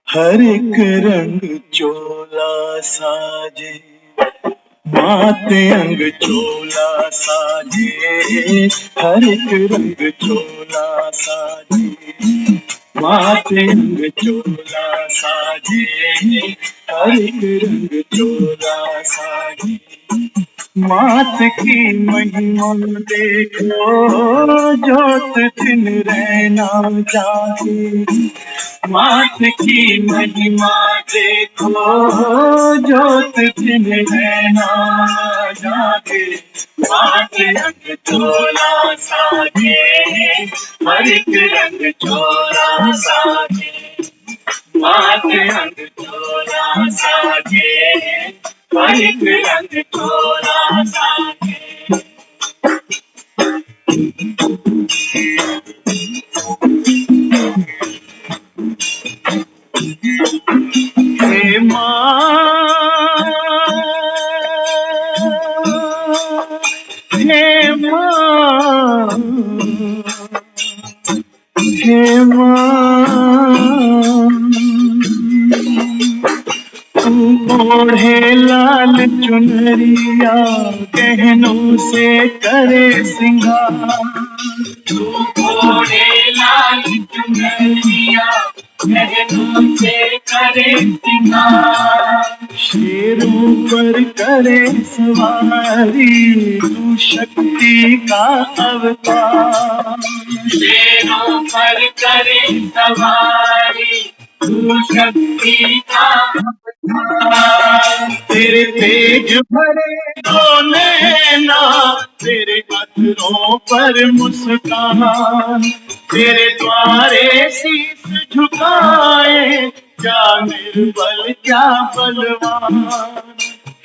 हर एक रंग चोला साजे, माथे अंग चोला साजे। हर एक रंग चोला साजे, माथे अंग चोला साजे। हर एक रंग चोला साजे। मात की महिमा देखो, जोत दिन रहना जागे। मात की महिमा देखो, जोत दिन रहना जागे। मात रंग चोला साजे, हर एक रंग चोला साजे। मात रंग चोला साजे, हर एक रंग चोला साजे। हे माँ, हे माँ, हे माँ, तू ओढ़े लाल चुनरिया, गहनों से करे सिंगार। तू ओढ़े लाल चुनरिया, गहनों से करे सिंगार। शेरों पर करे सवारी, तू शक्ति का अवतार। शेरों पर करे सवारी, तू शक्ति का अवतार। तेरे तेज भरे दो नैना, तेरे अधरों पर मुस्कान। तेरे द्वारे शीस झुकाए, क्या निर्बल क्या बलवान।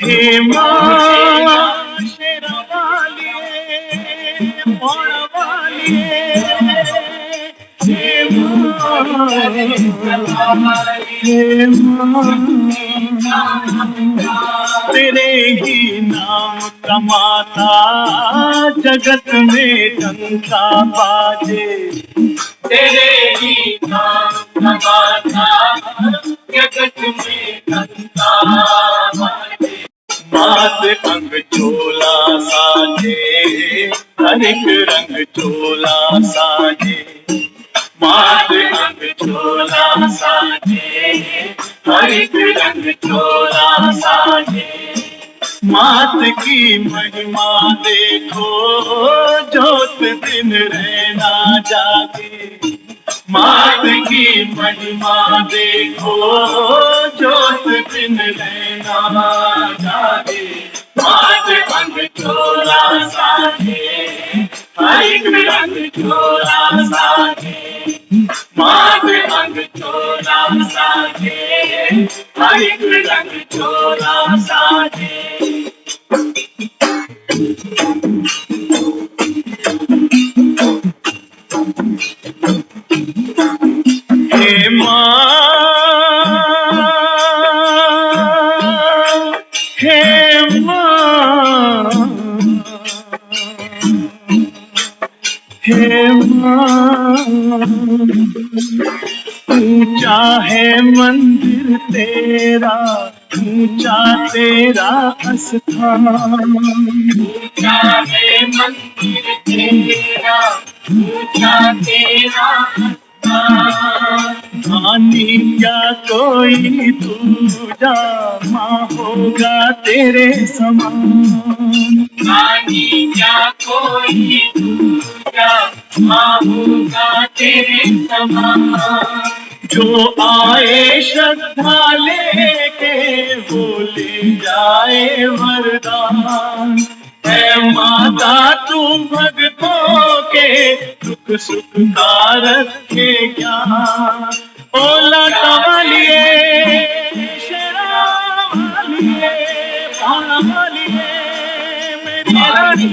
हे माँ शेरावालिए, मोड़वालिए। हे माँ, हे माँ, तेरे ही नाम कमाता जगत में डंका बाजे। तेरे ही नाम कमाता जगत में डंका बाजे। मात अंग चोला साजे, हर एक रंग चोला साजे। मात अंग चोला साजे, हर एक रंग चोला साजे। मात की महिमा देखो, जोत दिन रहना जागे। मात की महिमा देखो, जोत दिन रहना जागे। मात अंग चोला साजे, हर एक रंग चोला साजे। मात अंग चोला साजे, हर एक रंग चोला साजे। हे माँ, हे माँ, हे माँ, ऊंचा है मंदिर तेरा, ऊंचा तेरा स्थान। ऊंचा है मंदिर तेरा, ऊंचा तेरा स्थान। मानी क्या कोई दूजा, माँ होगा तेरे समान। मानी क्या कोई दूजा, माँ होगा तेरे समान। जो आए श्रद्धा लेके, वो ले जाए वरदान। है माता तू भक्तों के, दुख सुख का रखे ज्ञान। ओ लाटा वालिए, शेरा वालिए, पाना वालिए, मेरी रानी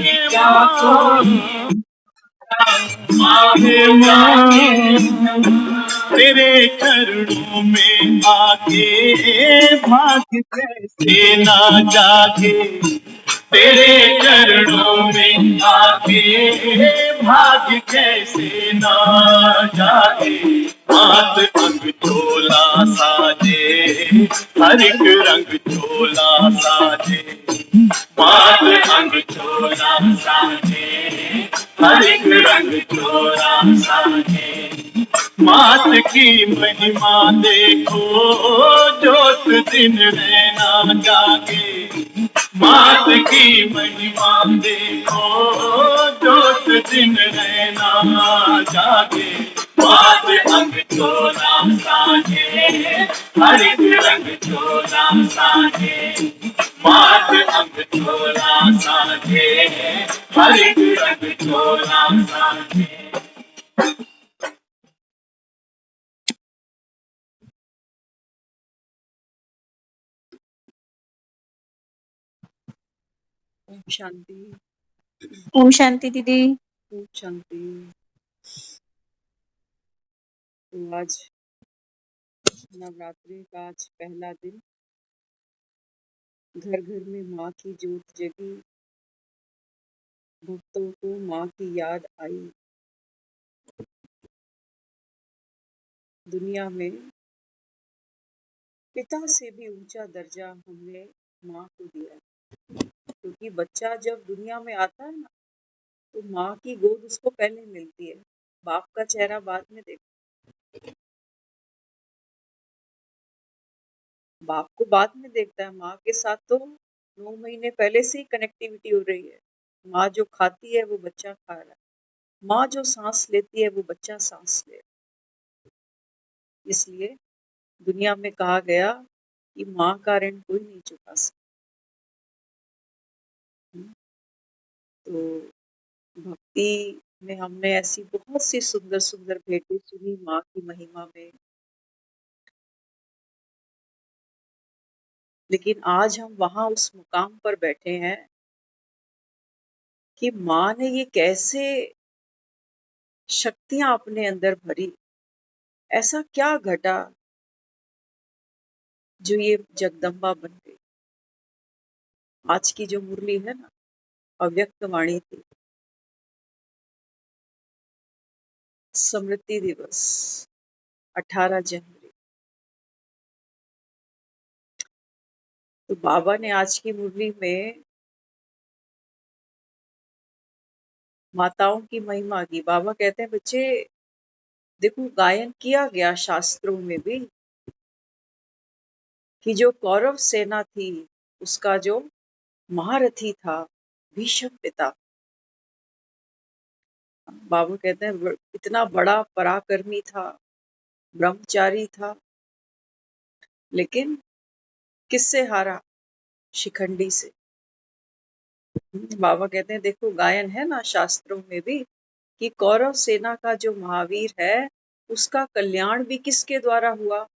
माँ। तेरे चरणों में आके भाग्य कैसे ना जागे। तेरे चरणों में आके भाग्य कैसे ना जागे। मात अंग चोला सा हर एक रंग चोला साजे, मात अंग चोला साजे, हर एक रंग चोला साजे। मात की महिमा देखो, जोत दिन रहना जागे। मात की महिमा देखो, जोत दिन रहना जागे। मात अंग चोला साजे, हर एक रंग चोला साजे। मात अंग चोला साजे, हर एक रंग चोला साजे। ओम शांति। ओम शांति दीदी। ओम शांति। तो आज नवरात्रि का आज पहला दिन, घर घर में माँ की जोत जगी, भक्तों को माँ की याद आई। दुनिया में पिता से भी ऊंचा दर्जा हमने माँ को दिया, क्योंकि बच्चा जब दुनिया में आता है ना, तो माँ की गोद उसको पहले मिलती है, बाप का चेहरा बाद में देखता, बाप को बाद में देखता है। माँ के साथ तो 9 महीने पहले से ही कनेक्टिविटी हो रही है। माँ जो खाती है वो बच्चा खा रहा है, माँ जो सांस लेती है वो बच्चा सांस ले रहा है। इसलिए दुनिया में कहा गया कि माँ का ऋण कोई नहीं चुका सकता। तो भक्ति में हमने ऐसी बहुत सी सुंदर सुंदर भेंटें सुनी माँ की महिमा में, लेकिन आज हम वहां उस मुकाम पर बैठे हैं कि माँ ने ये कैसे शक्तियां अपने अंदर भरी, ऐसा क्या घटा जो ये जगदम्बा बन गई। आज की जो मुरली है ना, अव्यक्त वाणी थी, स्मृति दिवस 18 जनवरी। तो बाबा ने आज की मुरली में माताओं की महिमा की। बाबा कहते हैं बच्चे देखो, गायन किया गया शास्त्रों में भी कि जो कौरव सेना थी उसका जो महारथी था भीष्म पिता। बाबा कहते हैं इतना बड़ा पराक्रमी था, ब्रह्मचारी था, लेकिन किससे हारा? शिखंडी से। बाबा कहते हैं देखो, गायन है ना शास्त्रों में भी कि कौरव सेना का जो महावीर है उसका कल्याण भी किसके द्वारा हुआ?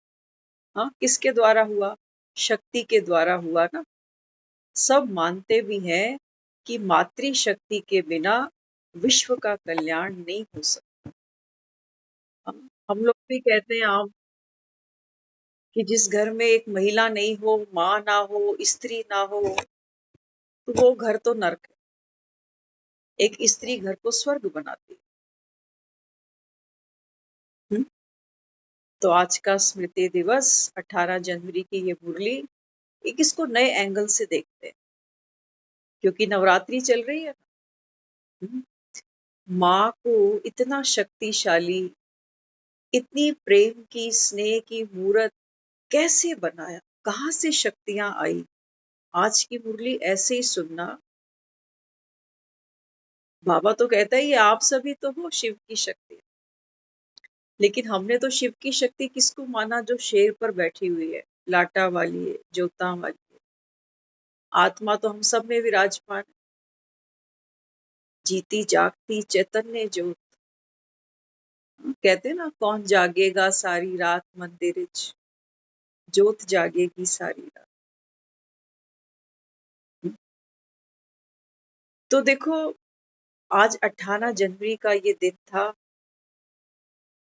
हाँ, किसके द्वारा हुआ? शक्ति के द्वारा हुआ ना। सब मानते भी हैं कि मातृ शक्ति के बिना विश्व का कल्याण नहीं हो सकता। हम लोग भी कहते हैं आम कि जिस घर में एक महिला नहीं हो, माँ ना हो, स्त्री ना हो, तो वो घर तो नर्क है। एक स्त्री घर को स्वर्ग बनाती है। तो आज का स्मृति दिवस 18 जनवरी की ये मुरली, एक इसको नए एंगल से देखते हैं, क्योंकि नवरात्रि चल रही है। माँ को इतना शक्तिशाली, इतनी प्रेम की, स्नेह की मूर्त कैसे बनाया, कहाँ से शक्तियां आई? आज की मुरली ऐसे ही सुनना। बाबा तो कहता है ये आप सभी तो हो शिव की शक्ति, लेकिन हमने तो शिव की शक्ति किसको माना? जो शेर पर बैठी हुई है, लाटा वाली है, जोता वाली है। आत्मा तो हम सब में विराजमान है, जीती जागती चैतन्य ज्योत। कहते ना, कौन जागेगा सारी रात मंदिर विच, जोत जागेगी सारी रात। तो देखो, आज 18 जनवरी का ये दिन था।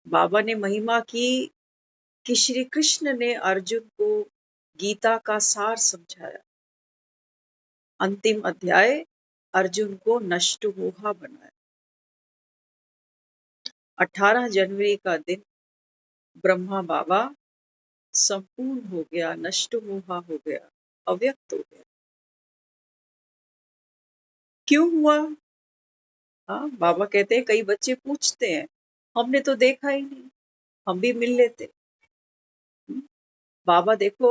बाबा ने महिमा की कि श्री कृष्ण ने अर्जुन को गीता का सार समझाया। अंतिम अध्याय अर्जुन को नष्टमोहा बनाया। 18 जनवरी का दिन ब्रह्मा बाबा संपूर्ण हो गया, नष्ट मोहा हो गया, अव्यक्त हो गया। क्यों हुआ? हाँ, बाबा कहते हैं कई बच्चे पूछते हैं, हमने तो देखा ही नहीं, हम भी मिल लेते। बाबा देखो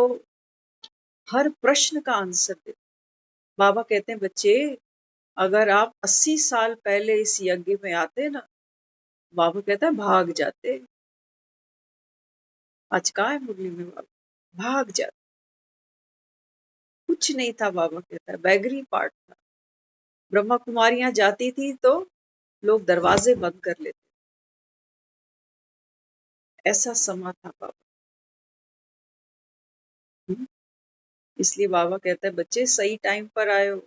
हर प्रश्न का आंसर देते। बाबा कहते हैं बच्चे अगर आप 80 साल पहले इस यज्ञ में आते ना, बाबा कहता है भाग जाते। आज कहाँ है मुरली में बाबा? भाग जाते। कुछ नहीं था, बाबा कहता है बैगरी पार्ट था। ब्रह्मा कुमारियां जाती थी तो लोग दरवाजे बंद कर लेते, ऐसा समा था बाबा। इसलिए बाबा कहता है बच्चे सही टाइम पर आए हो।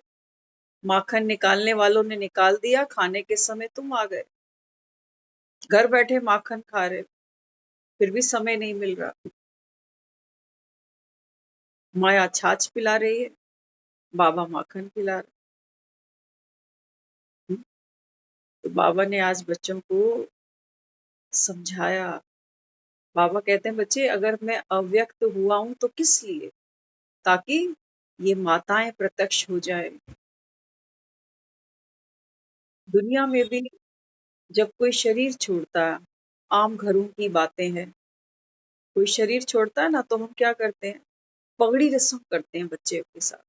माखन निकालने वालों ने निकाल दिया, खाने के समय तुम आ गए। घर बैठे माखन खा रहे, फिर भी समय नहीं मिल रहा। माया छाछ पिला रही है, बाबा माखन पिला रहे। तो बाबा ने आज बच्चों को समझाया। बाबा कहते हैं बच्चे अगर मैं अव्यक्त हुआ हूं तो किस लिए? ताकि ये माताएं प्रत्यक्ष हो जाए। दुनिया में भी जब कोई शरीर छोड़ता है, आम घरों की बातें हैं, कोई शरीर छोड़ता है ना तो हम क्या करते हैं, पगड़ी रस्म करते हैं बच्चे के साथ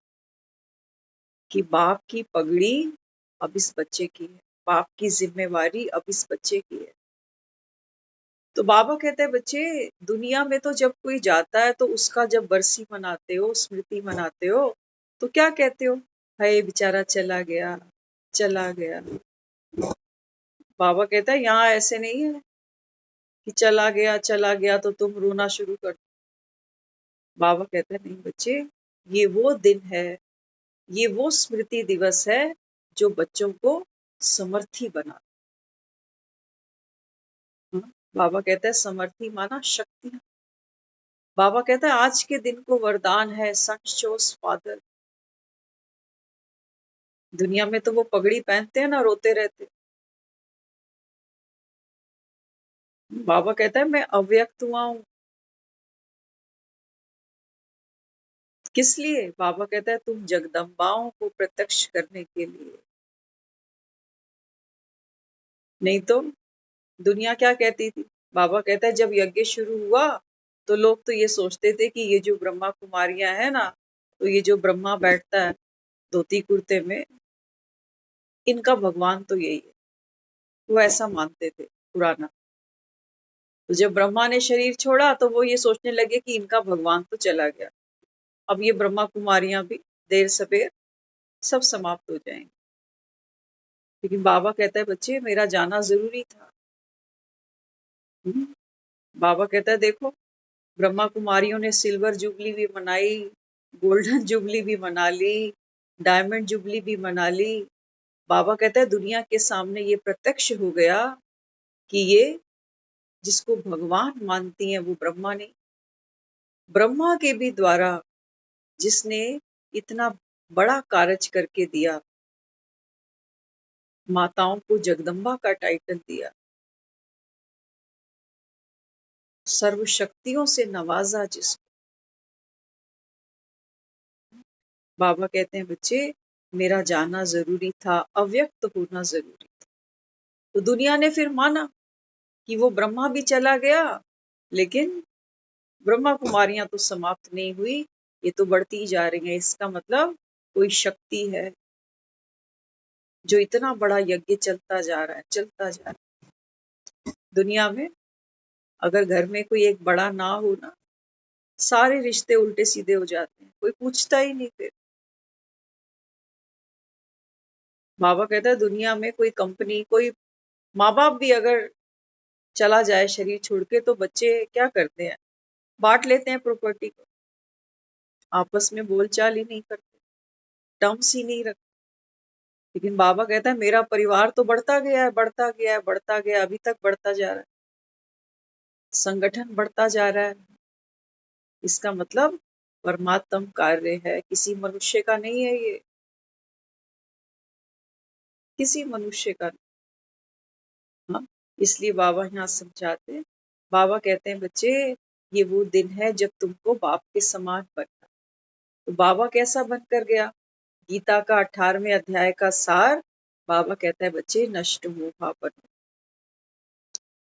कि बाप की पगड़ी अब इस बच्चे की है, बाप की जिम्मेवारी अब इस बच्चे की है। तो बाबा कहते हैं बच्चे दुनिया में तो जब कोई जाता है तो उसका जब बरसी मनाते हो, स्मृति मनाते हो, तो क्या कहते हो? हाय बेचारा चला गया, चला गया। बाबा कहता है यहाँ ऐसे नहीं है कि चला गया तो तुम रोना शुरू कर। बाबा कहते हैं नहीं बच्चे, ये वो दिन है, ये वो स्मृति दिवस है जो बच्चों को समर्थी बना। बाबा कहता है समर्थी माना शक्ति। बाबा कहता है आज के दिन को वरदान है सन शोस फादर। दुनिया में तो वो पगड़ी पहनते हैं ना, रोते रहते। बाबा कहता है मैं अव्यक्त हुआ हूं। किस लिए? बाबा कहता है तुम जगदम्बाओं को प्रत्यक्ष करने के लिए। नहीं तो दुनिया क्या कहती थी? बाबा कहता है जब यज्ञ शुरू हुआ तो लोग तो ये सोचते थे कि ये जो ब्रह्मा कुमारियां है ना, तो ये जो ब्रह्मा बैठता है धोती कुर्ते में, इनका भगवान तो यही है। वो ऐसा मानते थे पुराना। तो जब ब्रह्मा ने शरीर छोड़ा तो वो ये सोचने लगे कि इनका भगवान तो चला गया, अब ये ब्रह्मा कुमारियां भी देर सवेर सब समाप्त हो जाएंगे। लेकिन बाबा कहता है बच्चे मेरा जाना जरूरी था। बाबा कहता है देखो ब्रह्मा कुमारियों ने सिल्वर जुबली भी मनाई, गोल्डन जुबली भी मना ली, डायमंड जुबली भी मना ली। बाबा कहता है दुनिया के सामने ये प्रत्यक्ष हो गया कि ये जिसको भगवान मानती हैं वो ब्रह्मा नहीं, ब्रह्मा के भी द्वारा जिसने इतना बड़ा कार्य करके दिया, माताओं को जगदम्बा का टाइटल दिया, सर्व शक्तियों से नवाजा जिसको। बाबा कहते हैं बच्चे मेरा जाना जरूरी था, अव्यक्त होना जरूरी था। तो दुनिया ने फिर माना कि वो ब्रह्मा भी चला गया, लेकिन ब्रह्मा कुमारियां तो समाप्त नहीं हुई, ये तो बढ़ती जा रही हैं। इसका मतलब कोई शक्ति है जो इतना बड़ा यज्ञ चलता जा रहा है, चलता जा रहा है। दुनिया में अगर घर में कोई एक बड़ा ना हो ना, सारे रिश्ते उल्टे सीधे हो जाते हैं, कोई पूछता ही नहीं फिर। बाबा कहता है दुनिया में कोई कंपनी, कोई माँ बाप भी अगर चला जाए शरीर छोड़ के तो बच्चे क्या करते हैं, बांट लेते हैं प्रॉपर्टी को, आपस में बोलचाल ही नहीं करते, टर्म्स ही नहीं रखते। लेकिन बाबा कहता है मेरा परिवार तो बढ़ता गया है, बढ़ता गया है, बढ़ता गया, अभी तक बढ़ता जा रहा है, संगठन बढ़ता जा रहा है। इसका मतलब परमात्म कार्य है, किसी मनुष्य का नहीं है ये, किसी मनुष्य का नहीं। हाँ, इसलिए बाबा यहाँ समझाते हैं। बाबा कहते हैं बच्चे ये वो दिन है जब तुमको बाप के समान बनना। तो बाबा कैसा बनकर गया? गीता का 18वें अध्याय का सार बाबा कहता है, बच्चे नष्ट मोहा बनो।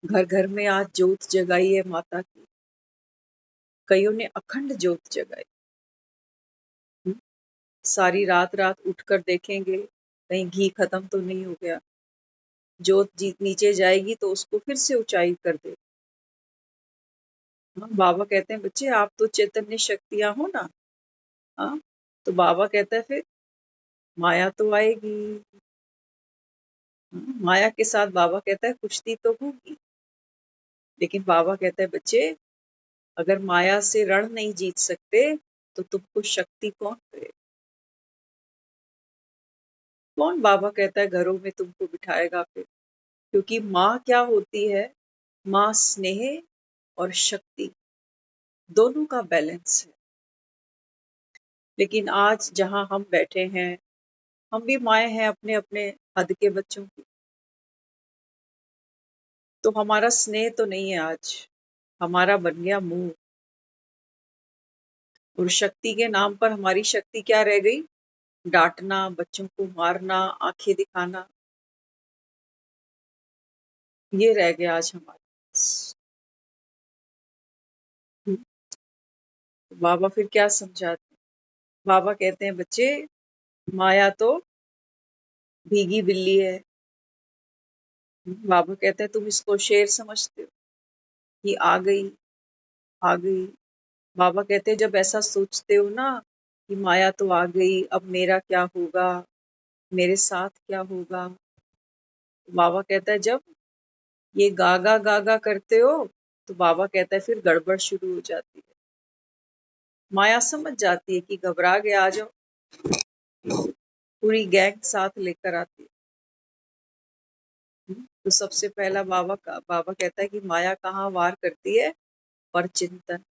घर घर में आज ज्योत जगाई है माता की, कईयों ने अखंड ज्योत जगाई। सारी रात रात उठकर देखेंगे कहीं घी खत्म तो नहीं हो गया। ज्योत नीचे जाएगी तो उसको फिर से ऊंचाई कर दे। हाँ, बाबा कहते हैं बच्चे आप तो चैतन्य शक्तियां हो ना। हाँ, तो बाबा कहता है फिर माया तो आएगी। हाँ, माया के साथ बाबा कहता है कुश्ती तो होगी, लेकिन बाबा कहता है बच्चे अगर माया से रण नहीं जीत सकते तो तुमको शक्ति कौन करे? कौन बाबा कहता है घरों में तुमको बिठाएगा फिर? क्योंकि माँ क्या होती है? माँ स्नेह और शक्ति दोनों का बैलेंस है। लेकिन आज जहां हम बैठे हैं, हम भी माए हैं अपने अपने हद के बच्चों की, तो हमारा स्नेह तो नहीं है आज, हमारा बन गया मुंह। और शक्ति के नाम पर हमारी शक्ति क्या रह गई? डांटना, बच्चों को मारना, आंखें दिखाना, ये रह गया आज हमारे पास। बाबा फिर क्या समझाते हैं? बाबा कहते हैं बच्चे माया तो भीगी बिल्ली है। बाबा कहते हैं तुम इसको शेर समझते हो, ये आ गई आ गई। बाबा कहते हैं जब ऐसा सोचते हो ना कि माया तो आ गई, अब मेरा क्या होगा, मेरे साथ क्या होगा, बाबा कहता है जब ये गागा गागा करते हो तो बाबा कहता है फिर गड़बड़ शुरू हो जाती है। माया समझ जाती है कि घबरा गया, आ जाओ, पूरी गैंग साथ लेकर आती है। तो सबसे पहला बाबा कहता है कि माया कहाँ वार करती है? पर चिंतन,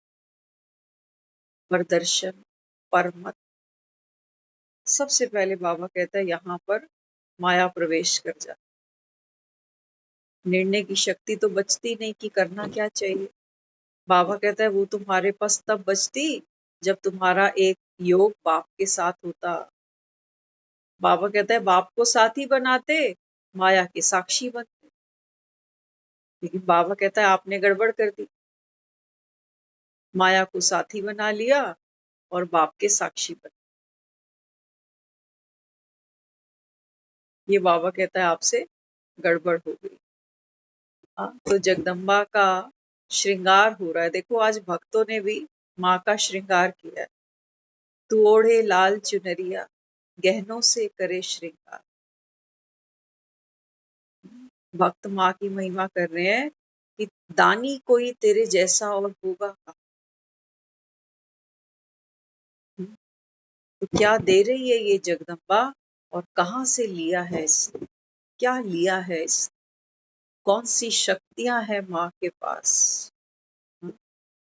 पर दर्शन, पर मत। सबसे पहले बाबा कहता है यहाँ पर माया प्रवेश कर जा। निर्णय की शक्ति तो बचती नहीं कि करना क्या चाहिए। बाबा कहता है वो तुम्हारे पास तब बचती जब तुम्हारा एक योग बाप के साथ होता। बाबा कहता है बाप को साथी बनाते, माया के साक्षी बनते। लेकिन बाबा कहता है आपने गड़बड़ कर दी, माया को साथी बना लिया और बाप के साक्षी बन। ये बाबा कहता है आपसे गड़बड़ हो गई। तो जगदम्बा का श्रृंगार हो रहा है। देखो आज भक्तों ने भी माँ का श्रृंगार किया है। तू ओढ़े लाल चुनरिया, गहनों से करे श्रृंगार। भक्त माँ की महिमा कर रहे हैं कि दानी कोई तेरे जैसा और होगा कहाँ? तो क्या दे रही है ये जगदम्बा और कहाँ से लिया है इसने? क्या लिया है इस? कौन सी शक्तियां है माँ के पास?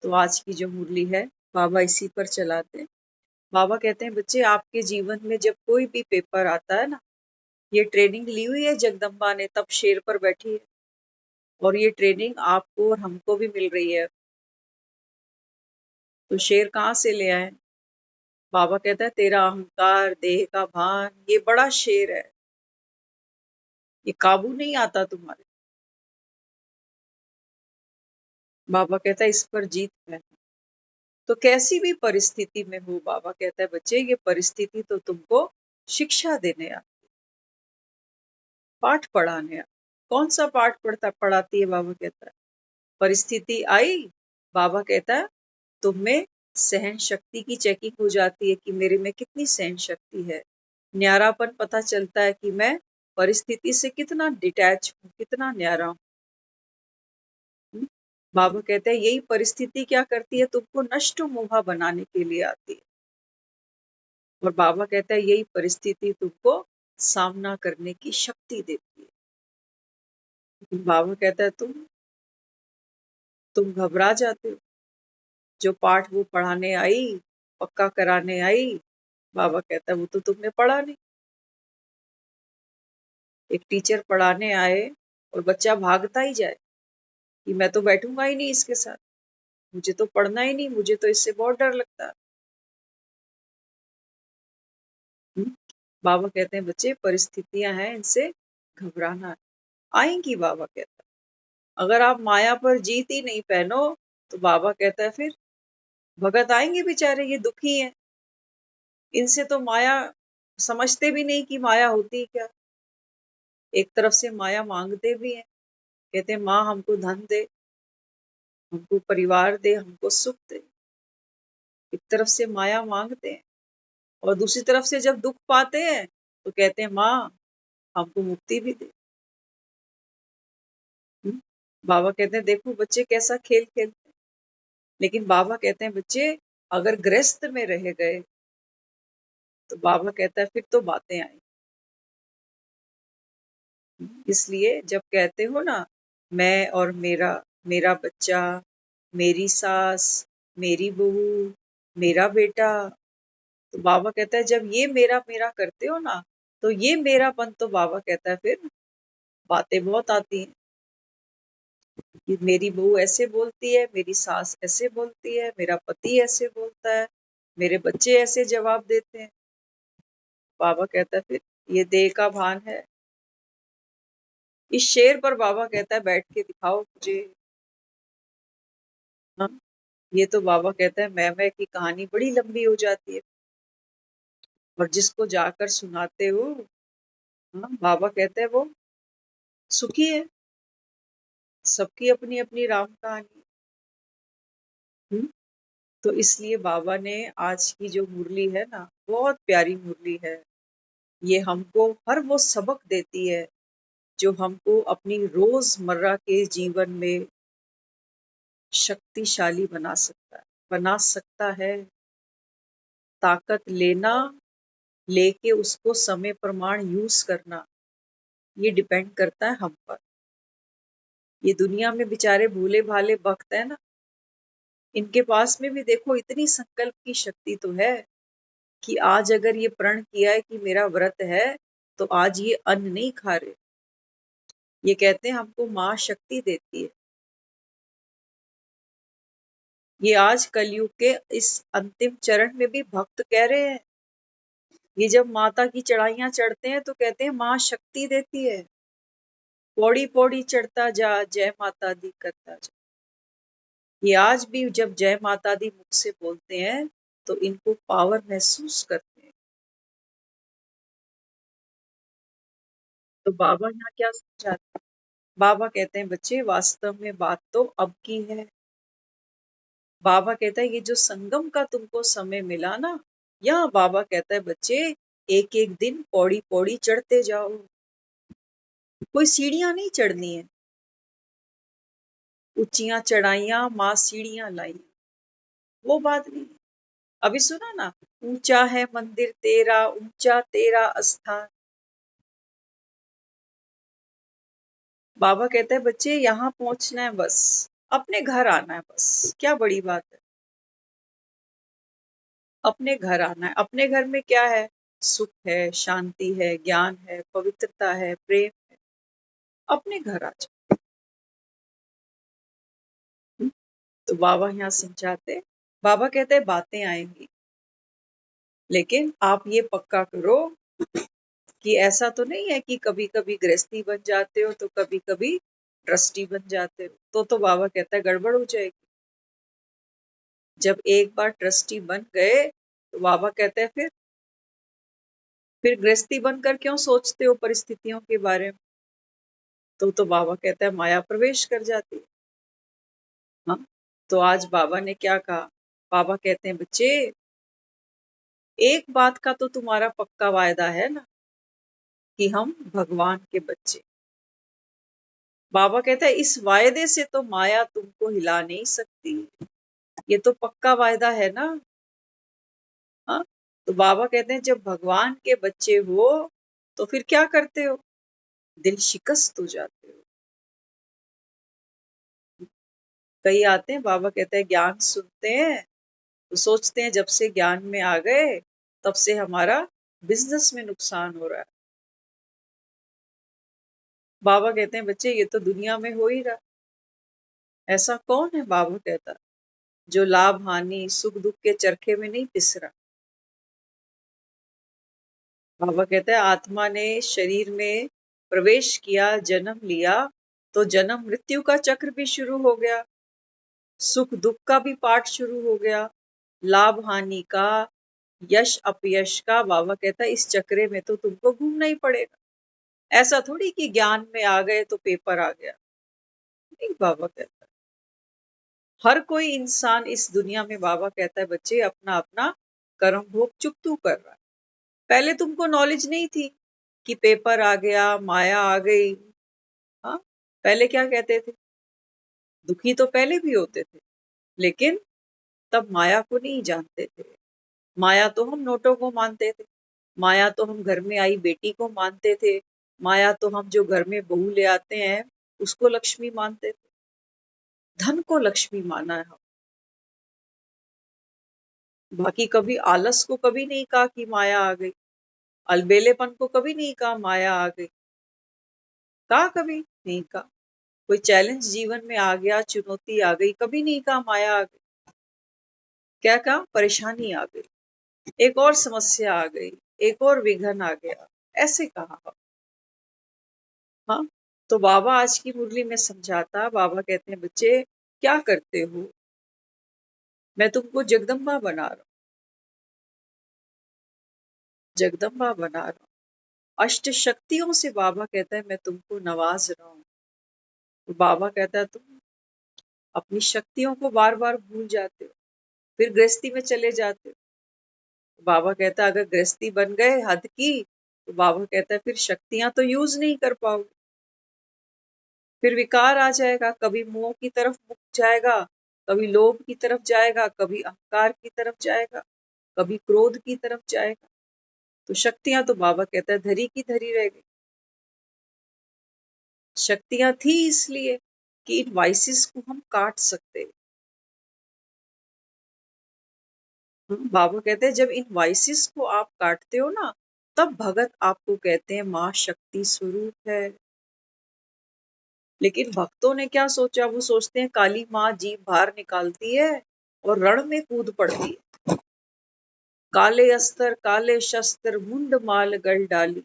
तो आज की जो मुरली है बाबा इसी पर चलाते हैं। बाबा कहते हैं बच्चे आपके जीवन में जब कोई भी पेपर आता है ना, ये ट्रेनिंग ली हुई है जगदम्बा ने, तब शेर पर बैठी है और ये ट्रेनिंग आपको और हमको भी मिल रही है। तो शेर कहाँ से ले आए? बाबा कहता है तेरा अहंकार, देह का भान, ये बड़ा शेर है, ये काबू नहीं आता तुम्हारे। बाबा कहता है इस पर जीत है। तो कैसी भी परिस्थिति में हो, बाबा कहता है बच्चे ये परिस्थिति तो तुमको शिक्षा देने आ, पाठ पढ़ाने आ। कौन सा पाठ पढ़ाती है? बाबा कहता है परिस्थिति आई, बाबा कहता है तुम में सहन शक्ति की चेकिंग हो जाती है कि मेरे में कितनी सहन शक्ति है। न्यारापन पता चलता है कि मैं परिस्थिति से कितना डिटैच हूँ, कितना न्यारा हूँ। बाबा कहते हैं यही परिस्थिति क्या करती है? तुमको नष्ट मोहा बनाने के लिए आती है। और बाबा कहता है यही परिस्थिति तुमको सामना करने की शक्ति देती है। लेकिन बाबा कहता है तुम घबरा जाते हो। जो पाठ वो पढ़ाने आई, पक्का कराने आई, बाबा कहता है वो तो तुमने पढ़ा नहीं। एक टीचर पढ़ाने आए और बच्चा भागता ही जाए कि मैं तो बैठूंगा ही नहीं इसके साथ। मुझे तो पढ़ना ही नहीं, मुझे तो इससे बहुत डर लगता है। हम्म? बाबा कहते हैं बच्चे परिस्थितियां हैं, इनसे घबराना है। आएंगी, बाबा कहता है। अगर आप माया पर जीत ही नहीं पहनो तो बाबा कहता है फिर भगत आएंगे बेचारे, ये दुखी हैं, इनसे तो माया समझते भी नहीं कि माया होती क्या। एक तरफ से माया मांगते भी हैं, कहते हैं माँ हमको धन दे, हमको परिवार दे, हमको सुख दे। एक तरफ से माया मांगते हैं और दूसरी तरफ से जब दुख पाते हैं तो कहते हैं माँ हमको मुक्ति भी दे। हम्म? बाबा कहते हैं देखो बच्चे कैसा खेल खेलते हैं। लेकिन बाबा कहते हैं बच्चे अगर गृहस्थ में रह गए तो बाबा कहता है फिर तो बातें आई। इसलिए जब कहते हो ना मैं और मेरा, मेरा बच्चा, मेरी सास, मेरी बहू, मेरा बेटा, तो बाबा कहता है जब ये मेरा मेरा करते हो ना तो ये मेरापन, तो बाबा कहता है फिर बातें बहुत आती हैं कि मेरी बहू ऐसे बोलती है, मेरी सास ऐसे बोलती है, मेरा पति ऐसे बोलता है, मेरे बच्चे ऐसे जवाब देते हैं। बाबा कहता है फिर ये देह का भान है। इस शेर पर बाबा कहता है बैठ के दिखाओ मुझे। हाँ, ये तो बाबा कहता है मैं की कहानी बड़ी लंबी हो जाती है और जिसको जाकर सुनाते हो, हाँ, बाबा कहते हैं वो सुखी है। सबकी अपनी अपनी राम कहानी। हम्म? तो इसलिए बाबा ने आज की जो मुरली है ना बहुत प्यारी मुरली है। ये हमको हर वो सबक देती है जो हमको अपनी रोजमर्रा के जीवन में शक्तिशाली बना सकता है। ताकत लेना, लेके उसको समय प्रमाण यूज करना, ये डिपेंड करता है हम पर। ये दुनिया में बेचारे भोले भाले भक्त है ना, इनके पास में भी देखो इतनी संकल्प की शक्ति तो है कि आज अगर ये प्रण किया है कि मेरा व्रत है तो आज ये अन्न नहीं खा रहे। ये कहते हैं हमको माँ शक्ति देती है। ये आज कलयुग के इस अंतिम चरण में भी भक्त कह रहे हैं, ये जब माता की चढ़ाइयां चढ़ते हैं तो कहते हैं माँ शक्ति देती है। पौड़ी पौड़ी चढ़ता जा जय माता दी करता जा। ये आज भी जब जय माता दी मुख से बोलते हैं तो इनको पावर महसूस करते हैं। तो बाबा यहाँ क्या समझाते हैं? बाबा कहते हैं बच्चे वास्तव में बात तो अब की है। बाबा कहता है ये जो संगम का तुमको समय मिला ना, यहाँ बाबा कहता है बच्चे एक एक दिन पौड़ी पौड़ी चढ़ते जाओ। कोई सीढ़ियां नहीं चढ़नी है, ऊंचियां चढ़ाइयां माँ सीढ़ियां लाई, वो बात नहीं। अभी सुना ना, ऊंचा है मंदिर तेरा, ऊंचा तेरा स्थान। बाबा कहता है बच्चे यहाँ पहुंचना है बस, अपने घर आना है बस, क्या बड़ी बात है। अपने घर आना है। अपने घर में क्या है? सुख है, शांति है, ज्ञान है, पवित्रता है, प्रेम है। अपने घर आ जाओ। तो बाबा यहाँ समझाते, बाबा कहते हैं बातें आएंगी, लेकिन आप ये पक्का करो कि ऐसा तो नहीं है कि कभी कभी गृहस्थी बन जाते हो तो कभी कभी ट्रस्टी बन जाते हो, तो बाबा कहता है गड़बड़ हो जाएगी। जब एक बार ट्रस्टी बन गए तो बाबा कहते हैं फिर गृहस्थी बनकर क्यों सोचते हो परिस्थितियों के बारे में। तो बाबा कहता है माया प्रवेश कर जाती है। हाँ, तो आज बाबा ने क्या कहा? बाबा कहते हैं बच्चे एक बात का तो तुम्हारा पक्का वायदा है ना कि हम भगवान के बच्चे। बाबा कहता है इस वायदे से तो माया तुमको हिला नहीं सकती, ये तो पक्का वायदा है ना। हाँ, तो बाबा कहते हैं जब भगवान के बच्चे हो तो फिर क्या करते हो? दिल शिकस्त हो जाते हो। कई आते हैं, बाबा कहते हैं ज्ञान सुनते हैं तो सोचते हैं जब से ज्ञान में आ गए तब से हमारा बिजनेस में नुकसान हो रहा है। बाबा कहते हैं बच्चे ये तो दुनिया में हो ही रहा। ऐसा कौन है? बाबा कहता जो लाभ हानि सुख दुख के चरखे में नहीं पिस रहा। बाबा कहते हैं आत्मा ने शरीर में प्रवेश किया, जन्म लिया, तो जन्म मृत्यु का चक्र भी शुरू हो गया, सुख दुख का भी पाठ शुरू हो गया, लाभ हानि का, यश अपयश का। बाबा कहता है इस चक्रे में तो तुमको घूमना ही पड़ेगा। ऐसा थोड़ी कि ज्ञान में आ गए तो पेपर आ गया, नहीं। बाबा कहता है हर कोई इंसान इस दुनिया में, बाबा कहता है बच्चे, अपना अपना कर्म भोग चुकतू कर रहा है। पहले तुमको नॉलेज नहीं थी कि पेपर आ गया, माया आ गई। हाँ, पहले क्या कहते थे? दुखी तो पहले भी होते थे, लेकिन तब माया को नहीं जानते थे। माया तो हम नोटों को मानते थे, माया तो हम घर में आई बेटी को मानते थे, माया तो हम जो घर में बहू ले आते हैं उसको लक्ष्मी मानते थे। धन को लक्ष्मी माना है हम। बाकी कभी आलस को कभी नहीं कहा कि माया आ गई, अलबेलेपन को कभी नहीं कहा माया आ गई, कहा कभी नहीं कहा। कोई चैलेंज जीवन में आ गया, चुनौती आ गई, कभी नहीं कहा माया आ गई। क्या कहा? परेशानी आ गई, एक और समस्या आ गई, एक और विघन आ गया, ऐसे कहा। हाँ, तो बाबा आज की मुरली में समझाता, बाबा कहते हैं बच्चे क्या करते हो? मैं तुमको जगदम्बा बना रहा हूँ, जगदम्बा बना रहा हूँ। अष्ट शक्तियों से बाबा कहता है मैं तुमको नवाज रहा हूँ। तो बाबा कहता है तुम अपनी शक्तियों को बार बार भूल जाते हो, फिर गृहस्थी में चले जाते हो। तो बाबा कहता है अगर गृहस्थी बन गए हद की, तो बाबा कहता है फिर शक्तियां तो यूज नहीं कर पाओगे, फिर विकार आ जाएगा, कभी मोह की तरफ मुख जाएगा, कभी लोभ की तरफ जाएगा, कभी अहंकार की तरफ जाएगा, कभी क्रोध की तरफ जाएगा। तो शक्तियां तो बाबा कहता है धरी की धरी रह गई। शक्तियां थी इसलिए कि इन वाइसेस को हम काट सकते। बाबा कहते हैं जब इन वाइसेस को आप काटते हो ना, तब भगत आपको कहते हैं माँ शक्ति स्वरूप है। लेकिन भक्तों ने क्या सोचा? वो सोचते हैं काली माँ जीभ बाहर निकालती है और रण में कूद पड़ती है। काले अस्त्र काले शस्त्र मुंड माल गल डाली,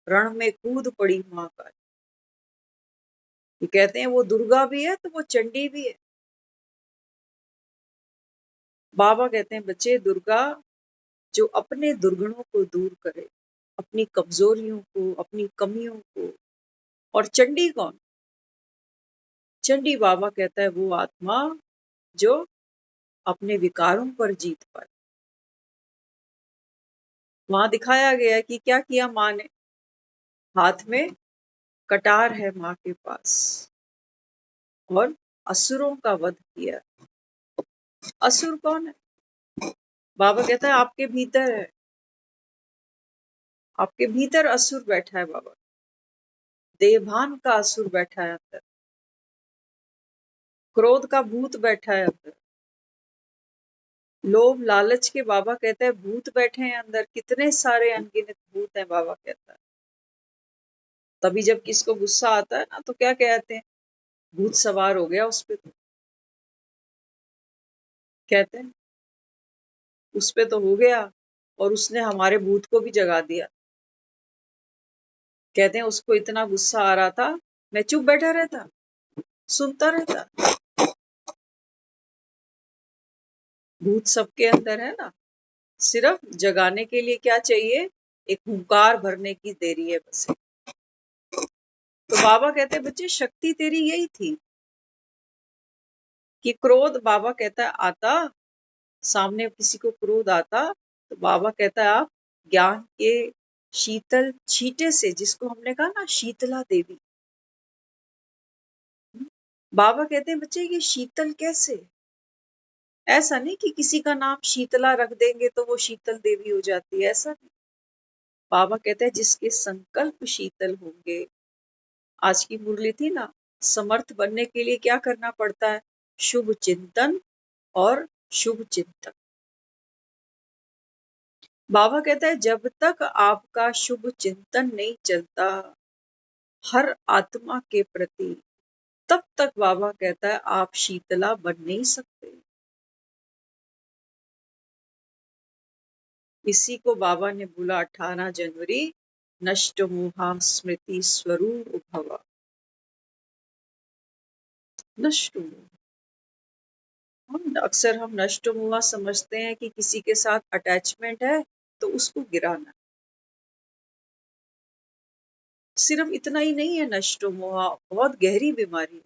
रण में कूद पड़ी माँ काली। ये कहते हैं वो दुर्गा भी है तो वो चंडी भी है। बाबा कहते हैं बच्चे दुर्गा जो अपने दुर्गुणों को दूर करे, अपनी कमजोरियों को, अपनी कमियों को। और चंडी कौन? चंडी बाबा कहता है वो आत्मा जो अपने विकारों पर जीत पाए। वहां दिखाया गया है कि क्या किया माँ ने। हाथ में कटार है माँ के पास और असुरों का वध किया। असुर कौन है? बाबा कहता है आपके भीतर है, आपके भीतर असुर बैठा है। बाबा देवभान का असुर बैठा है अंदर, क्रोध का भूत बैठा है अंदर, लोभ लालच के बाबा कहता है भूत बैठे हैं अंदर। कितने सारे अनगिनत भूत हैं बाबा कहता है। तभी जब किसको गुस्सा आता है ना तो क्या कहते हैं? भूत सवार हो गया उस पे। तो कहते हैं उस पे तो हो गया और उसने हमारे भूत को भी जगा दिया। कहते हैं उसको इतना गुस्सा आ रहा था, मैं चुप बैठा रहता, सुनता रहता। भूत सबके अंदर है ना, सिर्फ जगाने के लिए क्या चाहिए? एक हुंकार भरने की देरी है बस। तो बाबा कहते हैं बच्चे शक्ति तेरी यही थी कि क्रोध, बाबा कहता है आता, सामने किसी को क्रोध आता तो बाबा कहता है आप ज्ञान के शीतल छींटे से, जिसको हमने कहा ना शीतला देवी। बाबा कहते हैं बच्चे ये शीतल कैसे? ऐसा नहीं कि किसी का नाम शीतला रख देंगे तो वो शीतल देवी हो जाती है, ऐसा नहीं। बाबा कहते हैं जिसके संकल्प शीतल होंगे। आज की मुरली थी ना, समर्थ बनने के लिए क्या करना पड़ता है? शुभ चिंतन और शुभ चिंतन। बाबा कहता है जब तक आपका शुभ चिंतन नहीं चलता हर आत्मा के प्रति, तब तक बाबा कहता है आप शीतला बन नहीं सकते। इसी को बाबा ने बोला 18 जनवरी, नष्ट मोहा स्मृति स्वरूप भव। नष्ट मोह, अक्सर हम नष्ट मोहा समझते हैं कि किसी के साथ अटैचमेंट है तो उसको गिराना। सिर्फ इतना ही नहीं है नष्ट मोहा, बहुत गहरी बीमारी है।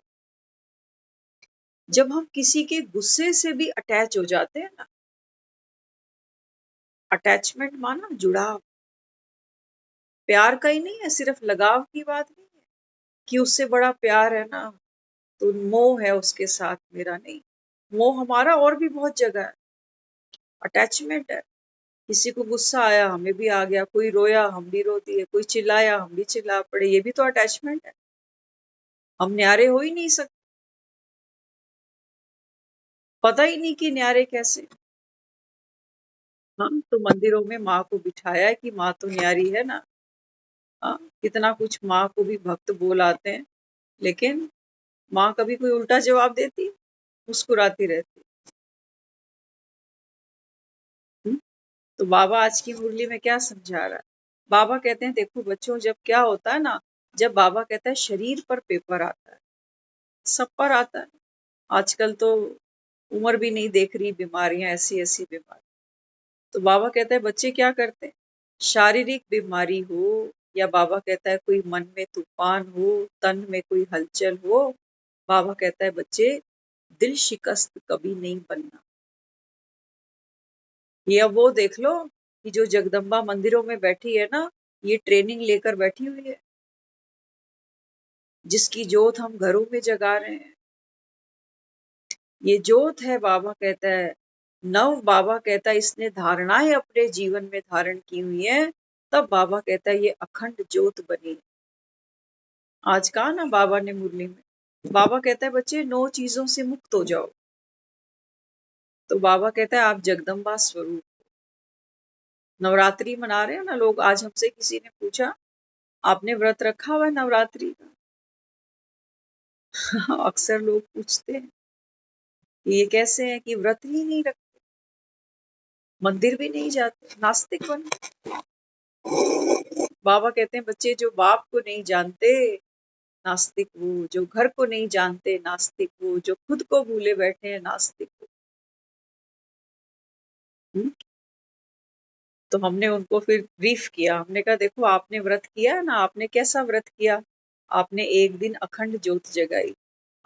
जब हम किसी के गुस्से से भी अटैच हो जाते हैं ना, अटैचमेंट माना जुड़ाव, प्यार का ही नहीं है, सिर्फ लगाव की बात नहीं है कि उससे बड़ा प्यार है ना तो मोह है उसके साथ मेरा, नहीं। मोह हमारा और भी बहुत जगह है। अटैचमेंट है, किसी को गुस्सा आया हमें भी आ गया, कोई रोया हम भी रो दिए, कोई चिल्लाया हम भी चिल्ला पड़े, ये भी तो अटैचमेंट है। हम न्यारे हो ही नहीं सकते, पता ही नहीं कि न्यारे कैसे। हम तो मंदिरों में माँ को बिठाया है कि माँ तो न्यारी है ना। हाँ, कितना कुछ माँ को भी भक्त बोल आते हैं, लेकिन माँ कभी कोई उल्टा जवाब देती, मुस्कुराती रहती। हम्म, तो बाबा आज की मुरली में क्या समझा रहा है? बाबा कहते हैं देखो बच्चों, जब क्या होता है ना, जब बाबा कहता है शरीर पर पेपर आता है, सब पर आता है। आजकल तो उम्र भी नहीं देख रही, बीमारियां ऐसी ऐसी बीमारी। तो बाबा कहता है बच्चे क्या करते हैं, शारीरिक बीमारी हो या बाबा कहता है कोई मन में तूफान हो, तन में कोई हलचल हो, बाबा कहता है बच्चे दिल शिकस्त कभी नहीं बनना। ये अब वो देख लो कि जो जगदम्बा मंदिरों में बैठी है ना, ये ट्रेनिंग लेकर बैठी हुई है, जिसकी जोत हम घरों में जगा रहे हैं। ये जोत है, बाबा कहता है नव, बाबा कहता है इसने धारणाएं अपने जीवन में धारण की हुई है, तब बाबा कहता है ये अखंड जोत बनी। आज कहा ना बाबा ने मुरली में, बाबा कहता है बच्चे 9 चीजों से मुक्त हो जाओ। तो बाबा कहता है आप जगदम्बा स्वरूप। नवरात्रि मना रहे हैं ना लोग, आज हमसे किसी ने पूछा आपने व्रत रखा हुआ है नवरात्रि का? अक्सर लोग पूछते हैं कि ये कैसे है कि व्रत ही नहीं रखते, मंदिर भी नहीं जाते, नास्तिक बने। बाबा कहते हैं बच्चे जो बाप को नहीं जानते नास्तिक वो, जो घर को नहीं जानते नास्तिक वो, जो खुद को भूले बैठे हैं नास्तिक वो। हम्म? तो हमने उनको फिर ब्रीफ किया, हमने कहा देखो आपने व्रत किया है ना, आपने कैसा व्रत किया, आपने एक दिन अखंड ज्योत जगाई,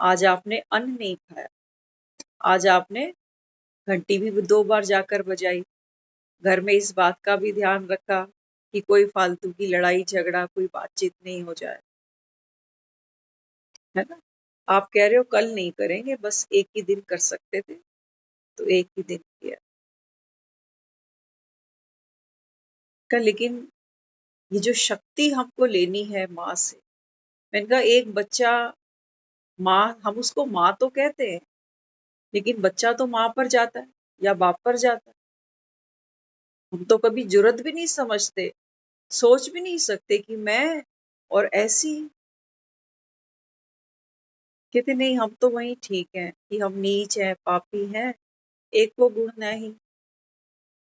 आज आपने अन्न नहीं खाया, आज आपने घंटी भी 2 बार जाकर बजाई, घर में इस बात का भी ध्यान रखा कि कोई फालतू की लड़ाई झगड़ा कोई बातचीत नहीं हो जाए, है ना। आप कह रहे हो कल नहीं करेंगे, बस एक ही दिन कर सकते थे तो एक ही दिन किया का। लेकिन ये जो शक्ति हमको लेनी है माँ से, मैंने कहा एक बच्चा, माँ हम उसको माँ तो कहते हैं, लेकिन बच्चा तो माँ पर जाता है या बाप पर जाता है। हम तो कभी जुर्रत भी नहीं समझते, सोच भी नहीं सकते कि मैं और ऐसी, कहते नहीं हम तो वही ठीक है कि हम नीच हैं पापी हैं, एक वो गुण नहीं,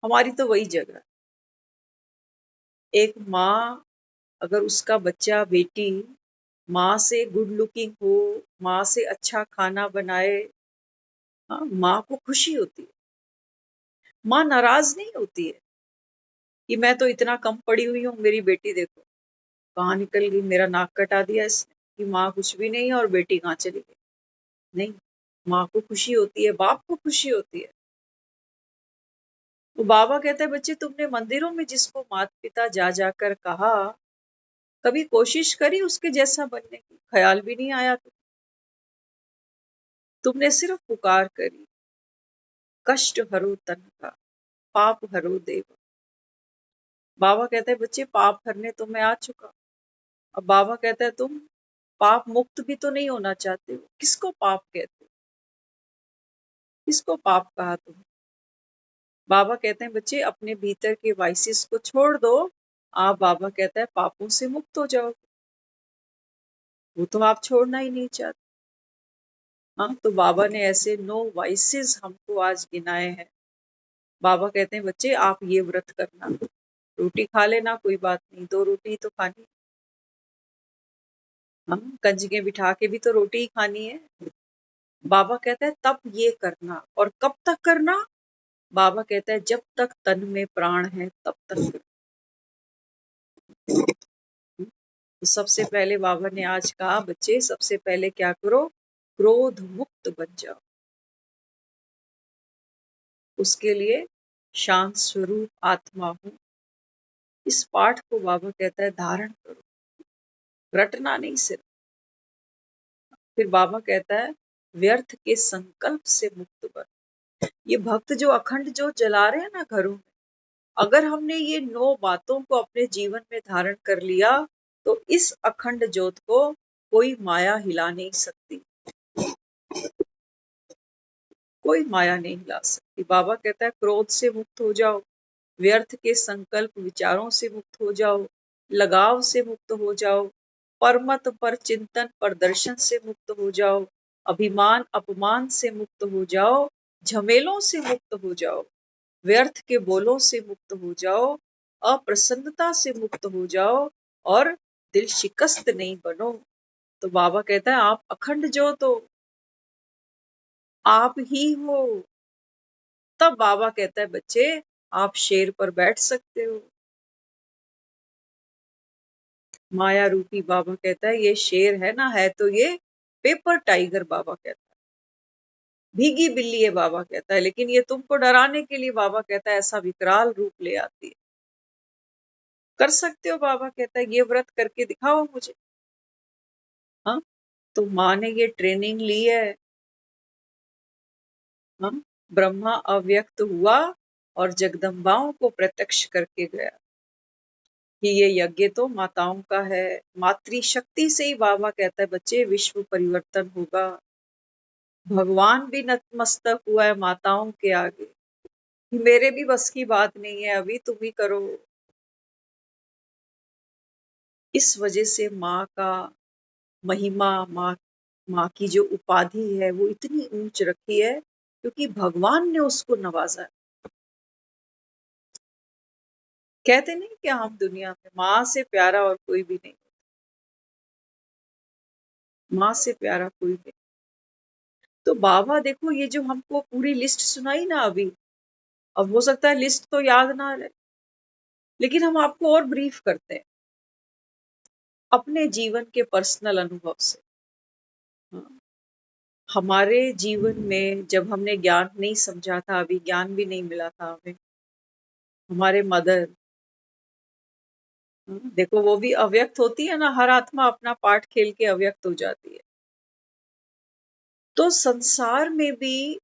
हमारी तो वही जगह है। एक माँ अगर उसका बच्चा बेटी माँ से गुड लुकिंग हो, माँ से अच्छा खाना बनाए, हाँ, माँ को खुशी होती है, माँ नाराज नहीं होती है कि मैं तो इतना कम पड़ी हुई हूँ, मेरी बेटी देखो कहाँ निकल गई, मेरा नाक कटा दिया इसने, कि माँ कुछ भी नहीं है और बेटी कहाँ चली गई। नहीं, माँ को खुशी होती है, बाप को खुशी होती है। तो बाबा कहता है बच्चे तुमने मंदिरों में जिसको माता पिता जा जाकर कहा, कभी कोशिश करी उसके जैसा बनने की? ख्याल भी नहीं आया तुमने सिर्फ पुकार करी, कष्ट हरो तन का, पाप हरो देव। बाबा कहता है बच्चे पाप हरने तो मैं आ चुका। अब बाबा कहता है तुम पाप मुक्त भी तो नहीं होना चाहते हो, किसको पाप कहते हो, किसको पाप कहा तुम? बाबा कहते हैं बच्चे अपने भीतर के वाइसेस को छोड़ दो, आप बाबा कहता है पापों से मुक्त हो जाओ, वो तो आप छोड़ना ही नहीं चाहते। हाँ, तो बाबा ने ऐसे 9 वाइसेस हमको आज गिनाए हैं बाबा कहते हैं बच्चे आप ये व्रत करना, रोटी खा लेना कोई बात नहीं, 2 रोटी तो खानी, हाँ, कंजके बिठा के भी तो रोटी ही खानी है। बाबा कहता है तब ये करना, और कब तक करना? बाबा कहता है जब तक तन में प्राण है तब तक करना। तो सबसे पहले बाबा ने आज कहा बच्चे सबसे पहले क्या करो, क्रोध मुक्त बन जाओ। उसके लिए शांत स्वरूप आत्मा हो। इस पाठ को बाबा कहता है धारण करो, रटना नहीं सिर्फ। फिर बाबा कहता है व्यर्थ के संकल्प से मुक्त बन। ये भक्त जो अखंड जो जला रहे हैं ना घरों में, अगर हमने ये 9 बातों को अपने जीवन में धारण कर लिया तो इस अखंड ज्योत को कोई माया हिला नहीं सकती, कोई माया नहीं हिला सकती। बाबा कहता है क्रोध से मुक्त हो जाओ, व्यर्थ के संकल्प विचारों से मुक्त हो जाओ, लगाव से मुक्त हो जाओ, परमत पर चिंतन प्रदर्शन से मुक्त हो जाओ, अभिमान अपमान से मुक्त हो जाओ, झमेलों से मुक्त हो जाओ, व्यर्थ के बोलों से मुक्त हो जाओ, अप्रसन्नता से मुक्त हो जाओ, और दिल शिकस्त नहीं बनो। तो बाबा कहता है आप अखंड ज्योत हो, आप ही हो। तब बाबा कहता है बच्चे आप शेर पर बैठ सकते हो। माया रूपी बाबा कहता है ये शेर है ना, है तो ये पेपर टाइगर, बाबा कहता है भीगी बिल्ली है, बाबा कहता है, लेकिन ये तुमको डराने के लिए बाबा कहता है ऐसा विकराल रूप ले आती है। कर सकते हो, बाबा कहता है ये व्रत करके दिखाओ मुझे। हाँ, तो माँ ने ये ट्रेनिंग ली है। हाँ, ब्रह्मा अव्यक्त हुआ और जगदम्बाओं को प्रत्यक्ष करके गया कि ये यज्ञ तो माताओं का है। मातृशक्ति से ही बाबा कहता है बच्चे विश्व परिवर्तन होगा। भगवान भी नतमस्तक हुआ है माताओं के आगे, मेरे भी बस की बात नहीं है, अभी तुम ही करो। इस वजह से माँ का महिमा, माँ की जो उपाधि है वो इतनी ऊंच रखी है क्योंकि भगवान ने उसको नवाजा है। कहते नहीं कि हम दुनिया में माँ से प्यारा और कोई भी नहीं, माँ से प्यारा कोई भी। तो बाबा देखो ये जो हमको पूरी लिस्ट सुनाई ना अभी, अब हो सकता है लिस्ट तो याद ना रहे, लेकिन हम आपको और ब्रीफ करते हैं अपने जीवन के पर्सनल अनुभव से। हाँ, हमारे जीवन में जब हमने ज्ञान नहीं समझा था, अभी ज्ञान भी नहीं मिला था हमें, हमारे मदर, देखो वो भी अव्यक्त होती है ना, हर आत्मा अपना पार्ट खेल के अव्यक्त हो जाती है। तो संसार में भी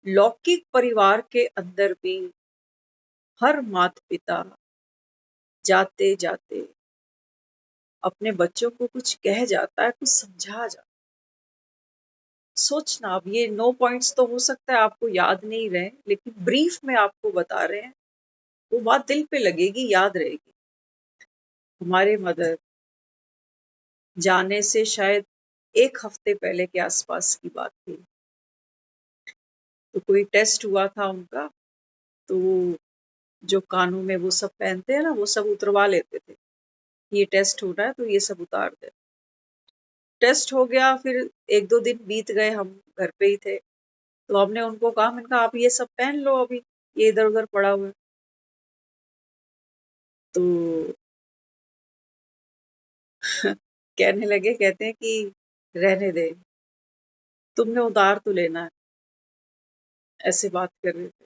लौकिक परिवार के अंदर भी हर माता पिता जाते जाते अपने बच्चों को कुछ कह जाता है, कुछ समझा जाता है। सोचना, अब ये 9 पॉइंट्स तो हो सकता है आपको याद नहीं रहे, लेकिन ब्रीफ में आपको बता रहे हैं, वो बात दिल पे लगेगी, याद रहेगी। हमारे मदर जाने से शायद 1 हफ्ते पहले के आसपास की बात थी। तो कोई टेस्ट हुआ था उनका, तो वो जो कानों में वो सब पहनते हैं ना, वो सब उतरवा लेते थे। ये टेस्ट हो रहा है तो ये सब उतार दे। टेस्ट हो गया, फिर 1-2 दिन बीत गए, हम घर पे ही थे। तो हमने उनको कहा, मैंने कहा आप ये सब पहन लो अभी, ये इधर-उधर पड़ा हुआ है। तो कहने लगे, कहते हैं कि रहने दे, तुमने उतार तो लेना है, ऐसे बात कर रहे थे।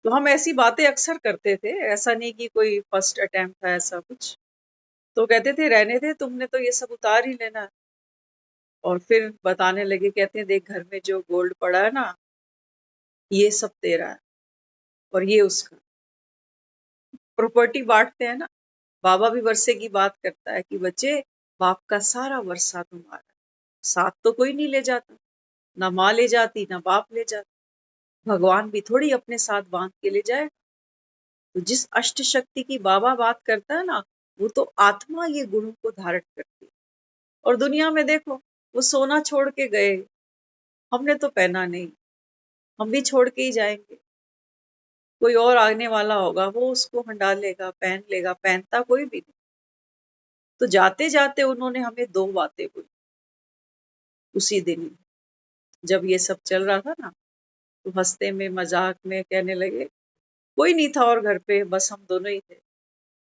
तो हम ऐसी बातें अक्सर करते थे, ऐसा नहीं कि कोई फर्स्ट अटेम्प्ट था ऐसा कुछ। तो कहते थे रहने दे, तुमने तो ये सब उतार ही लेना है। और फिर बताने लगे, कहते हैं देख घर में जो गोल्ड पड़ा है ना, ये सब तेरा है और ये उसका। प्रॉपर्टी बांटते हैं ना, बाबा भी वर्षे की बात करता है कि बच्चे बाप का सारा वर्षा तुम्हारा है। साथ तो कोई नहीं ले जाता, ना माँ ले जाती ना बाप ले जाता, भगवान भी थोड़ी अपने साथ बांध के ले जाए। तो जिस अष्ट शक्ति की बाबा बात करता है ना, वो तो आत्मा ये गुणों को धारण करती है। और दुनिया में देखो, वो सोना छोड़ के गए, हमने तो पहना नहीं, हम भी छोड़ के ही जाएंगे। कोई और आने वाला होगा, वो उसको हंडा लेगा, पहन लेगा, पहनता कोई भी नहीं। तो जाते जाते उन्होंने हमें 2 बातें बोली उसी दिन ही। जब ये सब चल रहा था ना, तो हंसते में मजाक में कहने लगे, कोई नहीं था और घर पे, बस हम दोनों ही थे।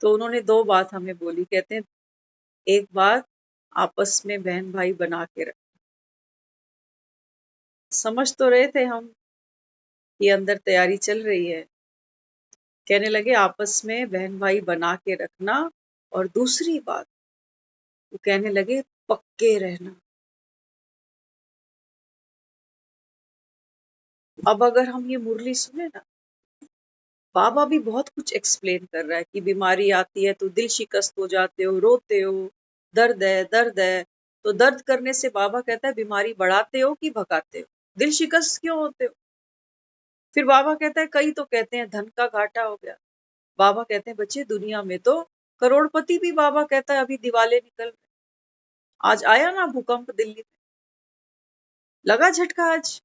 तो उन्होंने 2 बात हमें बोली, कहते हैं एक बात आपस में बहन भाई बना के रख। समझ तो रहे थे हम कि अंदर तैयारी चल रही है। कहने लगे आपस में बहन भाई बना के रखना, और दूसरी बात वो कहने लगे पक्के रहना। अब अगर हम ये मुरली सुने ना, बाबा भी बहुत कुछ एक्सप्लेन कर रहा है कि बीमारी आती है तो दिल शिकस्त हो जाते हो, रोते हो, दर्द है दर्द है। तो दर्द करने से बाबा कहता है बीमारी बढ़ाते हो कि भगाते हो, दिल शिकस्त क्यों होते हो। फिर बाबा कहता है कई तो कहते हैं धन का घाटा हो गया। बाबा कहते हैं बच्चे दुनिया में तो करोड़पति भी, बाबा कहता है, अभी दिवाले निकल रहे। आज आया ना भूकंप दिल्ली में, लगा झटका आज।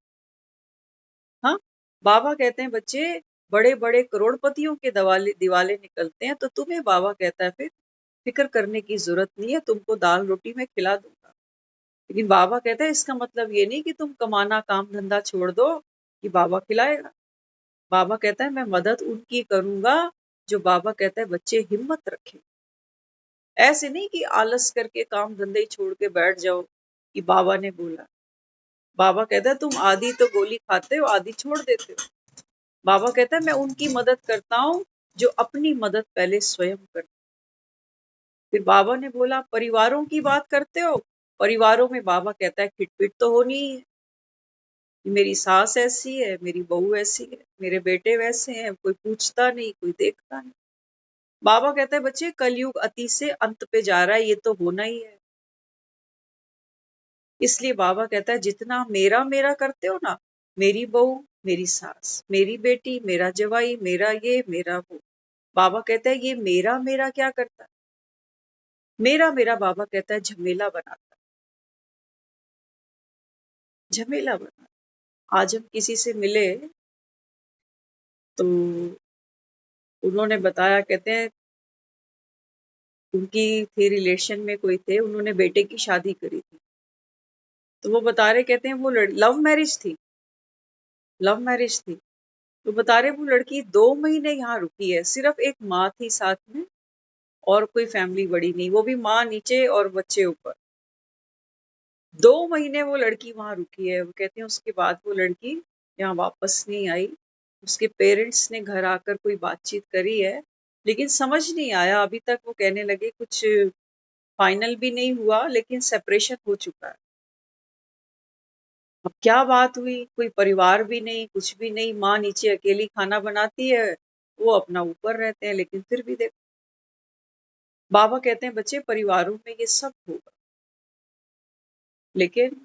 हाँ, बाबा कहते हैं बच्चे बड़े बड़े करोड़पतियों के दिवाले दिवाले निकलते हैं, तो तुम्हें बाबा कहता है फिर फिक्र करने की जरूरत नहीं है, तुमको दाल रोटी में खिला दूंगा। लेकिन बाबा कहता है इसका मतलब ये नहीं कि तुम कमाना काम धंधा छोड़ दो कि बाबा खिलाएगा। बाबा कहता है मैं मदद उनकी करूंगा जो, बाबा कहता है बच्चे हिम्मत रखें। ऐसे नहीं कि आलस करके काम धंधे ही छोड़ के बैठ जाओ कि बाबा ने बोला। बाबा कहता है तुम आधी तो गोली खाते हो, आधी छोड़ देते हो। बाबा कहता है मैं उनकी मदद करता हूँ जो अपनी मदद पहले स्वयं करते। फिर बाबा ने बोला परिवारों की बात करते हो, परिवारों में बाबा कहता है खिटपिट तो होनी ही है। मेरी सास ऐसी है, मेरी बहू ऐसी है, मेरे बेटे वैसे हैं, कोई पूछता नहीं, कोई देखता नहीं। बाबा कहता है बच्चे कलयुग अति से अंत पे जा रहा है, ये तो होना ही है। इसलिए बाबा कहता है जितना मेरा मेरा करते हो ना, मेरी बहू, मेरी सास, मेरी बेटी, मेरा जवाई, मेरा ये मेरा वो, बाबा कहता है ये मेरा मेरा क्या करता है। मेरा मेरा बाबा कहता है झमेला बनाता है, झमेला बना। आज हम किसी से मिले तो उन्होंने बताया, कहते हैं उनकी थी रिलेशन में कोई थे, उन्होंने बेटे की शादी करी थी। तो वो बता रहे, कहते हैं वो लव मैरिज थी, लव मैरिज थी। तो बता रहे वो लड़की 2 महीने यहाँ रुकी है, सिर्फ एक माँ थी साथ में और कोई फैमिली बड़ी नहीं, वो भी माँ नीचे और बच्चे ऊपर। 2 महीने वो लड़की वहां रुकी है। वो कहते हैं उसके बाद वो लड़की यहाँ वापस नहीं आई। उसके पेरेंट्स ने घर आकर कोई बातचीत करी है, लेकिन समझ नहीं आया अभी तक। वो कहने लगे कुछ फाइनल भी नहीं हुआ, लेकिन सेपरेशन हो चुका है। अब क्या बात हुई, कोई परिवार भी नहीं, कुछ भी नहीं, माँ नीचे अकेली खाना बनाती है, वो अपना ऊपर रहते हैं। लेकिन फिर भी देखो, बाबा कहते हैं बच्चे परिवारों में ये सब होगा। लेकिन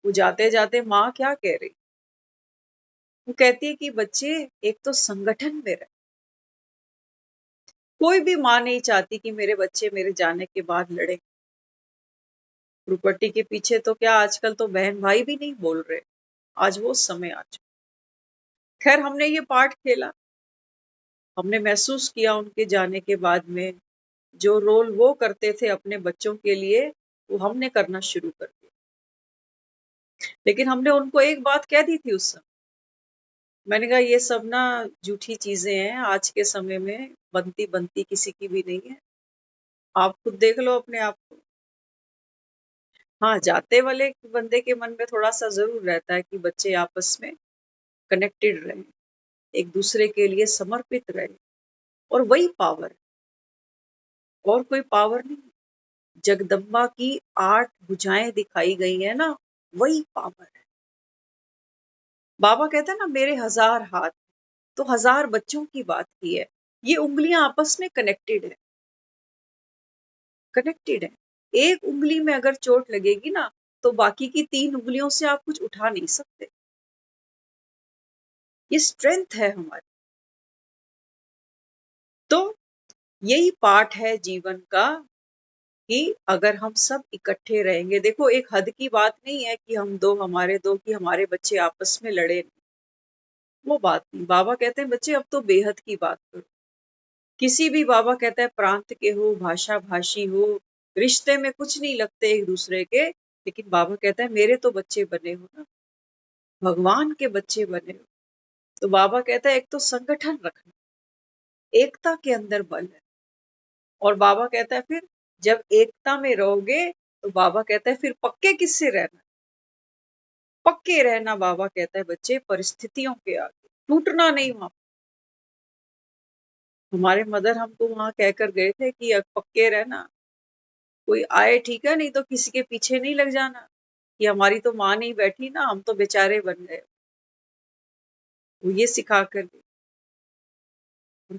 वो जाते जाते माँ क्या कह रही, वो कहती है कि बच्चे एक तो संगठन में रहे। कोई भी माँ नहीं चाहती कि मेरे बच्चे मेरे जाने के बाद लड़े। प्रॉपर्टी के पीछे तो क्या, आजकल तो बहन भाई भी नहीं बोल रहे। आज वो समय आ चुका। खैर हमने ये पार्ट खेला, हमने महसूस किया उनके जाने के बाद में जो रोल वो करते थे अपने बच्चों के लिए, वो हमने करना शुरू कर दिया। लेकिन हमने उनको एक बात कह दी थी उस समय, मैंने कहा ये सब ना झूठी चीजें हैं, आज के समय में बनती बनती किसी की भी नहीं है, आप खुद देख लो अपने आप को। हाँ, जाते वाले बंदे के मन में थोड़ा सा जरूर रहता है कि बच्चे आपस में कनेक्टेड रहे, एक दूसरे के लिए समर्पित रहे, और वही पावर है, और कोई पावर नहीं। जगदम्बा की 8 भुजाएं दिखाई गई है ना, वही पावर है। बाबा कहता है ना मेरे 1000 हाथ, तो 1000 बच्चों की बात की है। ये उंगलियां आपस में कनेक्टेड है, कनेक्टेड है। एक उंगली में अगर चोट लगेगी ना, तो बाकी की 3 उंगलियों से आप कुछ उठा नहीं सकते। ये स्ट्रेंथ है हमारी। तो यही पार्ट है जीवन का कि अगर हम सब इकट्ठे रहेंगे, देखो एक हद की बात नहीं है कि हम दो, हमारे दो, कि हमारे बच्चे आपस में लड़े। वो बात नहीं। बाबा कहते हैं बच्चे अब तो बेहद की बात करो। किसी भी बाबा कहता है प्रांत के हो, भाषा भाषी हो, रिश्ते में कुछ नहीं लगते एक दूसरे के, लेकिन बाबा कहता है मेरे तो बच्चे बने हो ना, भगवान के बच्चे बने हो। तो बाबा कहता है एक तो संगठन रखना, एकता के अंदर बल है। और बाबा कहता है फिर जब एकता में रहोगे तो बाबा कहता है फिर पक्के किससे रहना, पक्के रहना। बाबा कहता है बच्चे परिस्थितियों के आगे, टूटना नहीं। वहां हमारे मदर हमको वहां कहकर गए थे कि अब पक्के रहना, कोई आए ठीक है, नहीं तो किसी के पीछे नहीं लग जाना कि हमारी तो माँ नहीं बैठी ना, हम तो बेचारे बन गए। वो ये सिखा कर गई।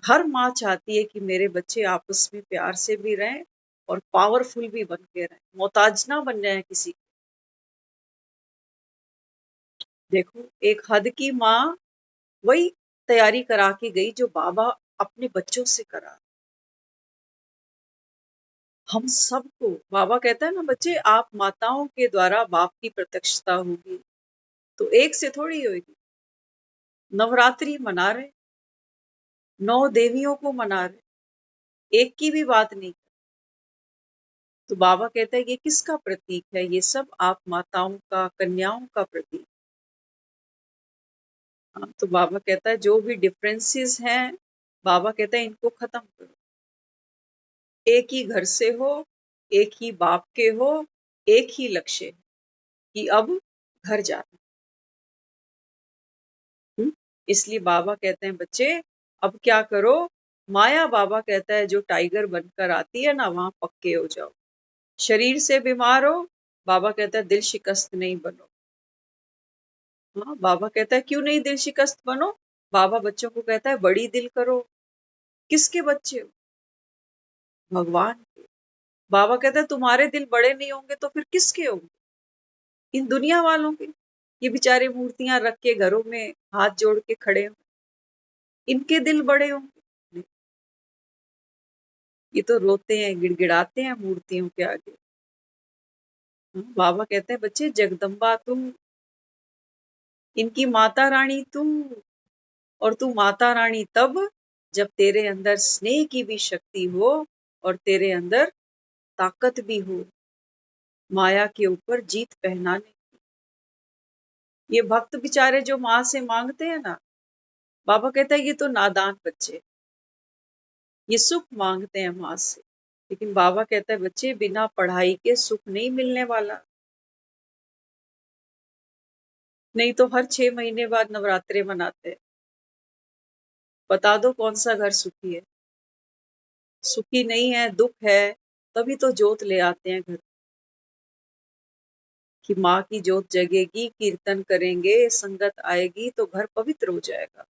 हर माँ चाहती है कि मेरे बच्चे आपस में प्यार से भी रहें और पावरफुल भी बन के रहें, मोहताज ना बन जाए किसी। देखो एक हद की माँ वही तैयारी करा के गई जो बाबा अपने बच्चों से करा। हम सबको बाबा कहता है ना बच्चे आप माताओं के द्वारा बाप की प्रत्यक्षता होगी, तो एक से थोड़ी होगी। नवरात्रि मना रहे, 9 देवियों को मना रहे, एक की भी बात नहीं। तो बाबा कहता है ये किसका प्रतीक है, ये सब आप माताओं का, कन्याओं का प्रतीक। हाँ, तो बाबा कहता है जो भी डिफरेंसेस हैं, बाबा कहता है इनको खत्म करो। एक ही घर से हो, एक ही बाप के हो, एक ही लक्ष्य है कि अब घर जाना। इसलिए बाबा कहते हैं बच्चे अब क्या करो, माया बाबा कहता है जो टाइगर बनकर आती है ना, वहां पक्के हो जाओ। शरीर से बीमार हो, बाबा कहता है दिल शिकस्त नहीं बनो। हाँ, बाबा कहता है क्यों नहीं दिल शिकस्त बनो। बाबा बच्चों को कहता है बड़ी दिल करो। किसके बच्चे हो, भगवान के। बाबा कहता है तुम्हारे दिल बड़े नहीं होंगे तो फिर किसके होंगे, इन दुनिया वालों के। ये बेचारे मूर्तियां रख के घरों में हाथ जोड़ के खड़े हो, इनके दिल बड़े होंगे नहीं। ये तो रोते हैं, गिड़गिड़ाते हैं मूर्तियों के आगे। हाँ, बाबा कहते हैं बच्चे जगदम्बा तू, इनकी माता रानी तू। और तू माता रानी तब जब तेरे अंदर स्नेह की भी शक्ति हो और तेरे अंदर ताकत भी हो माया के ऊपर जीत पहनाने। ये भक्त बेचारे जो माँ से मांगते हैं ना, बाबा कहता है ये तो नादान बच्चे, ये सुख मांगते हैं माँ से। लेकिन बाबा कहता है बच्चे बिना पढ़ाई के सुख नहीं मिलने वाला। नहीं तो हर 6 महीने बाद नवरात्रे मनाते हैं। बता दो कौन सा घर सुखी है, सुखी नहीं है, दुख है, तभी तो जोत ले आते हैं घर कि माँ की जोत जगेगी, कीर्तन करेंगे, संगत आएगी तो घर पवित्र हो जाएगा।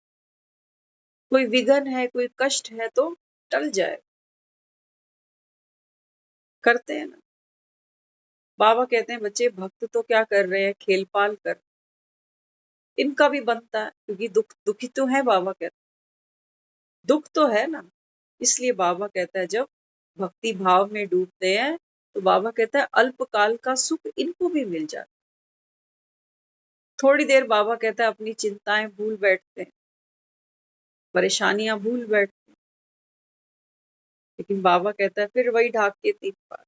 कोई विघन है, कोई कष्ट है तो टल जाए। करते हैं ना। बाबा कहते हैं बच्चे भक्त तो क्या कर रहे हैं, खेल-पाल कर। इनका भी बनता है क्योंकि दुखी तो है। बाबा कहते हैं दुख तो है ना। इसलिए बाबा कहता है जब भक्ति भाव में डूबते हैं तो बाबा कहता है अल्पकाल का सुख इनको भी मिल जाता है। थोड़ी देर बाबा कहता है अपनी चिंताएं भूल बैठते हैं, परेशानियां भूल बैठते हैं, लेकिन बाबा कहता है फिर वही ढाक के 3 बार।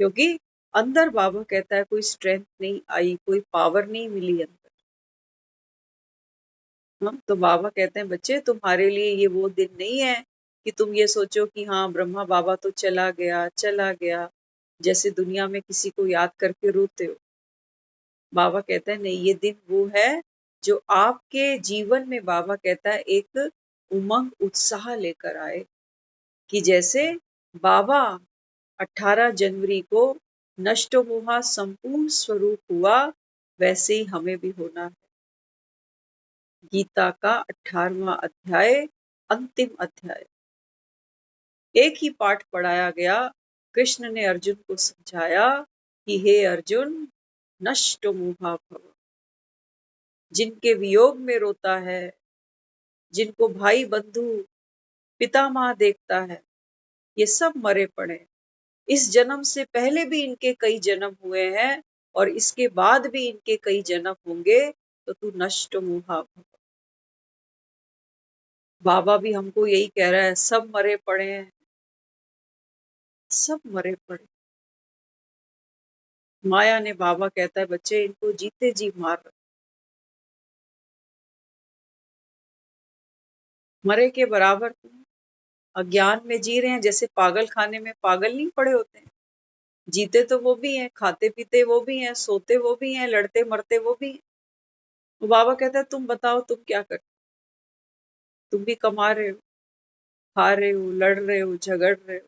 क्योंकि अंदर बाबा कहता है कोई स्ट्रेंथ नहीं आई, कोई पावर नहीं मिली अंदर। हाँ, तो बाबा कहते हैं बच्चे तुम्हारे लिए ये वो दिन नहीं है कि तुम ये सोचो कि हाँ ब्रह्मा बाबा तो चला गया, जैसे दुनिया में किसी को याद करके रोते हो। बाबा कहता है नहीं, ये दिन वो है जो आपके जीवन में बाबा कहता है एक उमंग उत्साह लेकर आए कि जैसे बाबा 18 जनवरी को नष्टमोहा संपूर्ण स्वरूप हुआ, वैसे ही हमें भी होना है। गीता का 18वां अध्याय, अंतिम अध्याय। एक ही पाठ पढ़ाया गया। कृष्ण ने अर्जुन को समझाया कि हे अर्जुन, नष्ट मोहा भव। जिनके वियोग में रोता है, जिनको भाई बंधु पिता माँ देखता है, ये सब मरे पड़े। इस जन्म से पहले भी इनके कई जन्म हुए हैं और इसके बाद भी इनके कई जन्म होंगे, तो तू नष्ट मोहा भव। बाबा भी हमको यही कह रहा है, सब मरे पड़े हैं, सब मरे पड़े। माया ने, बाबा कहता है बच्चे इनको जीते जी मार रहे, मरे के बराबर तुम अज्ञान में जी रहे हैं, जैसे पागल खाने में पागल नहीं पड़े होते हैं। जीते तो वो भी हैं, खाते पीते वो भी हैं, सोते वो भी हैं, लड़ते मरते वो भी हैं। तो बाबा कहता है तुम बताओ तुम क्या करते, तुम भी कमा रहे हो, खा रहे हो, लड़ रहे हो, झगड़ रहे हो।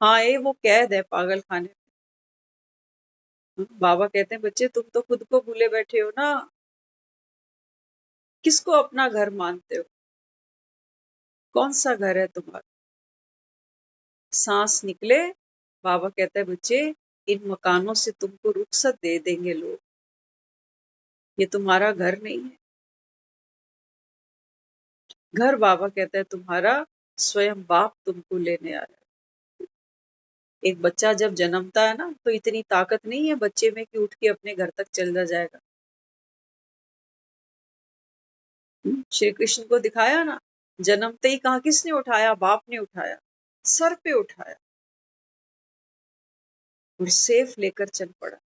हाँ, ये वो कैद है पागल खाने में। बाबा कहते हैं बच्चे तुम तो खुद को भूले बैठे हो ना, किसको अपना घर मानते हो, कौन सा घर है तुम्हारा। सांस निकले, बाबा कहता है बच्चे इन मकानों से तुमको रुखसत दे देंगे लोग, ये तुम्हारा घर नहीं है। घर, बाबा कहता है तुम्हारा स्वयं बाप तुमको लेने आ रहा है। एक बच्चा जब जन्मता है ना, तो इतनी ताकत नहीं है बच्चे में कि उठ के अपने घर तक चला जाएगा। श्री कृष्ण को दिखाया ना, जन्मते ही कहा किसने उठाया, बाप ने उठाया, सर पे उठाया और सेफ लेकर चल पड़ा।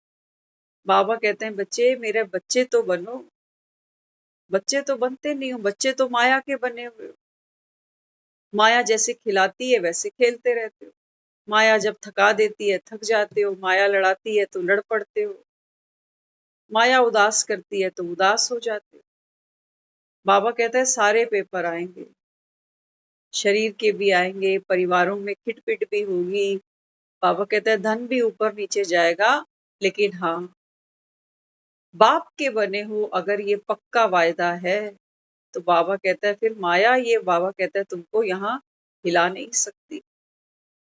बाबा कहते हैं बच्चे मेरे बच्चे तो बनो, बच्चे तो बनते नहीं हो, बच्चे तो माया के बने हुए हो। माया जैसे खिलाती है वैसे खेलते रहते हो, माया जब थका देती है थक जाते हो, माया लड़ाती है तो लड़ पड़ते हो, माया उदास करती है तो उदास हो जाते हो। बाबा कहता है सारे पेपर आएंगे, शरीर के भी आएंगे, परिवारों में खिटपिट भी होगी। बाबा कहता है धन भी ऊपर नीचे जाएगा, लेकिन हाँ, बाप के बने हो अगर ये पक्का वायदा है, तो बाबा कहता है फिर माया, ये बाबा कहता है तुमको यहाँ हिला नहीं सकती।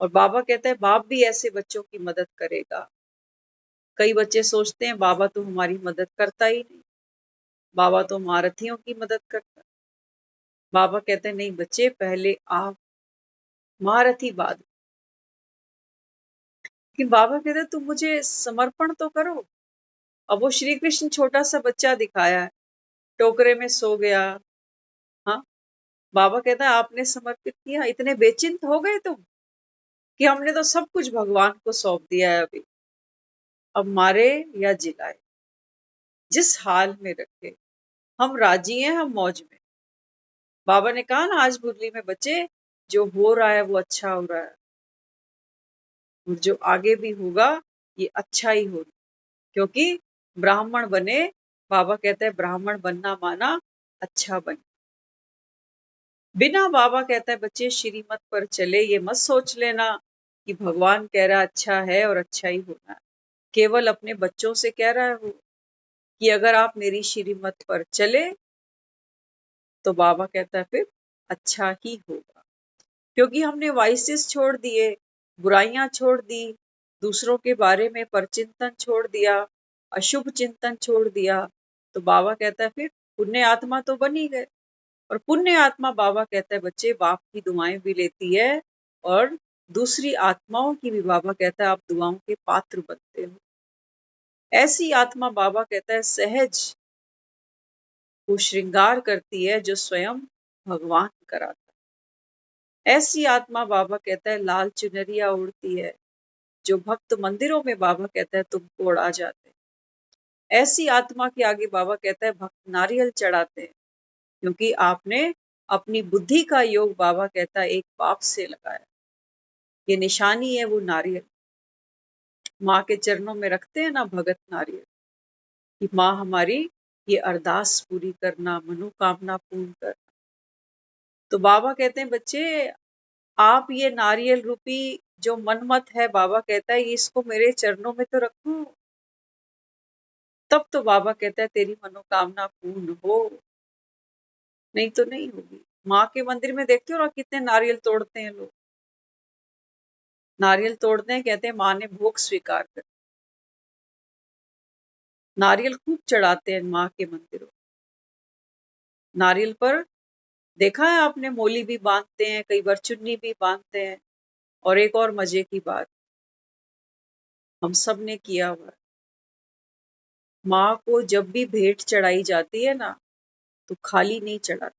और बाबा कहता है बाप भी ऐसे बच्चों की मदद करेगा। कई बच्चे सोचते हैं बाबा तो हमारी मदद करता ही नहीं, बाबा तो महारथियों की मदद करता है। बाबा कहते हैं नहीं बच्चे, पहले आप महारथी बाद। लेकिन बाबा कहते हैं तुम मुझे समर्पण तो करो। अब वो श्री कृष्ण छोटा सा बच्चा दिखाया है, टोकरे में सो गया। हाँ, बाबा कहता है आपने समर्पित किया, इतने बेचिंत हो गए तुम कि हमने तो सब कुछ भगवान को सौंप दिया है, अभी अब मारे या जिलाए, जिस हाल में रखे, हम राजी हैं, हम मौज में। बाबा ने कहा ना आज मुरली में बच्चे, जो हो रहा है वो अच्छा हो रहा है, और जो आगे भी होगा ये अच्छा ही होगा, क्योंकि ब्राह्मण बने। बाबा कहते हैं ब्राह्मण बनना माना अच्छा बन। बिना, बाबा कहता है बच्चे श्रीमत पर चले, ये मत सोच लेना कि भगवान कह रहा अच्छा है और अच्छा ही होना है। केवल अपने बच्चों से कह रहा है वो कि अगर आप मेरी श्रीमत पर चले तो बाबा कहता है फिर अच्छा ही होगा, क्योंकि हमने वाइसेस छोड़ दिए, बुराइयां छोड़ दी, दूसरों के बारे में परचिंतन छोड़ दिया, अशुभ चिंतन छोड़ दिया, तो बाबा कहता है फिर पुण्य आत्मा तो बन ही गए। और पुण्य आत्मा, बाबा कहता है बच्चे बाप की दुआएं भी लेती है, और दूसरी आत्माओं की भी बाबा कहता है आप दुआओं के पात्र बनते हो। ऐसी आत्मा, बाबा कहता है सहज वो श्रृंगार करती है जो स्वयं भगवान कराता है। ऐसी आत्मा, बाबा कहता है लाल चुनरिया उड़ती है, जो भक्त मंदिरों में बाबा कहता है तुमको उड़ा जाते हैं। ऐसी आत्मा के आगे बाबा कहता है भक्त नारियल चढ़ाते हैं, क्योंकि आपने अपनी बुद्धि का योग, बाबा कहता है एक बाप से लगाया। ये निशानी है वो नारियल, माँ के चरणों में रखते हैं ना भगत नारियल, कि माँ हमारी ये अरदास पूरी करना, मनोकामना पूर्ण करना। तो बाबा कहते हैं बच्चे आप ये नारियल रूपी जो मनमत है, बाबा कहता है ये इसको मेरे चरणों में तो रखो, तब तो बाबा कहता है तेरी मनोकामना पूर्ण हो, नहीं तो नहीं होगी। माँ के मंदिर में देखते हो ना कितने नारियल तोड़ते हैं लोग, नारियल तोड़ते हैं, कहते हैं माँ ने भोग स्वीकार कर। नारियल खूब चढ़ाते हैं माँ के मंदिरों। नारियल पर देखा है आपने, मोली भी बांधते हैं, कई बार चुन्नी भी बांधते हैं। और एक और मजे की बात हम सब ने किया हुआ है, माँ को जब भी भेंट चढ़ाई जाती है ना, तो खाली नहीं चढ़ाते,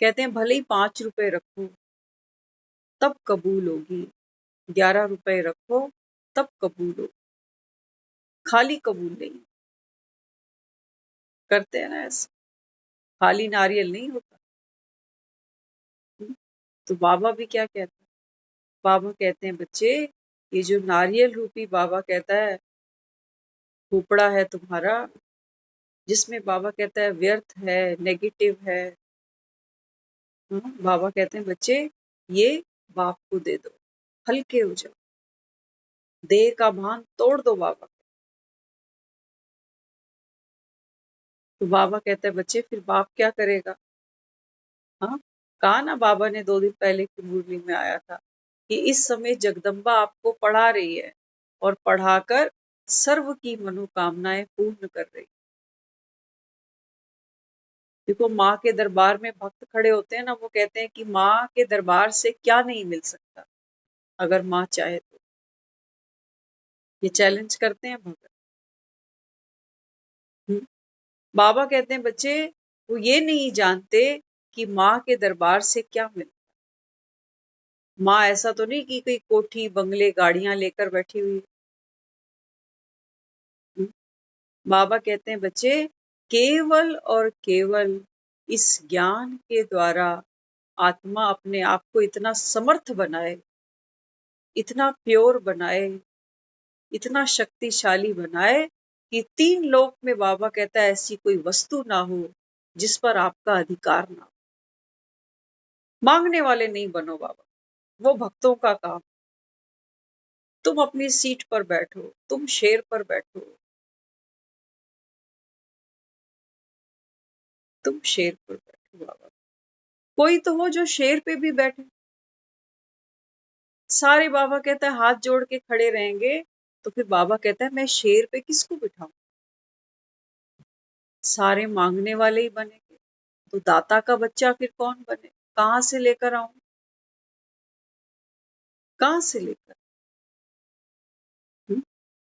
कहते हैं भले ही 5 रुपए रखो तब कबूल होगी, 11 रुपए रखो तब कबूल हो, खाली कबूल नहीं। करते हैं ना ऐसे, खाली नारियल नहीं होता। तो बाबा भी क्या कहते हैं, बाबा कहते हैं बच्चे, ये जो नारियल रूपी बाबा कहता है खोपड़ा है तुम्हारा, जिसमें बाबा कहता है व्यर्थ है, नेगेटिव है, बाबा कहते हैं बच्चे ये बाप को दे दो, हल्के हो जाओ, देह का भान तोड़ दो बाबा। तो बाबा कहता है बच्चे फिर बाप क्या करेगा। हाँ, कहा ना बाबा ने 2 दिन पहले की मुरली में आया था कि इस समय जगदम्बा आपको पढ़ा रही है और पढ़ाकर सर्व की मनोकामनाएं पूर्ण कर रही। देखो माँ के दरबार में भक्त खड़े होते हैं ना, वो कहते हैं कि माँ के दरबार से क्या नहीं मिल सकता अगर माँ चाहे तो। ये चैलेंज करते हैं भगत। बाबा कहते हैं बच्चे वो ये नहीं जानते कि माँ के दरबार से क्या मिलता। माँ ऐसा तो नहीं कि कोई कोठी बंगले गाड़ियां लेकर बैठी हुई है। बाबा कहते हैं बच्चे केवल और केवल इस ज्ञान के द्वारा आत्मा अपने आप को इतना समर्थ बनाए, इतना प्योर बनाए, इतना शक्तिशाली बनाए कि 3 लोक में बाबा कहता है ऐसी कोई वस्तु ना हो जिस पर आपका अधिकार ना हो। मांगने वाले नहीं बनो बाबा, वो भक्तों का काम। तुम अपनी सीट पर बैठो, तुम शेर पर बैठो, तुम शेर पर बैठो बाबा। कोई तो हो जो शेर पे भी बैठे। सारे बाबा कहता है हाथ जोड़ के खड़े रहेंगे, तो फिर बाबा कहता है मैं शेर पे किसको बिठाऊं। सारे मांगने वाले ही बनेंगे, तो दाता का बच्चा फिर कौन बने। कहां से लेकर आऊं, कहां से लेकर।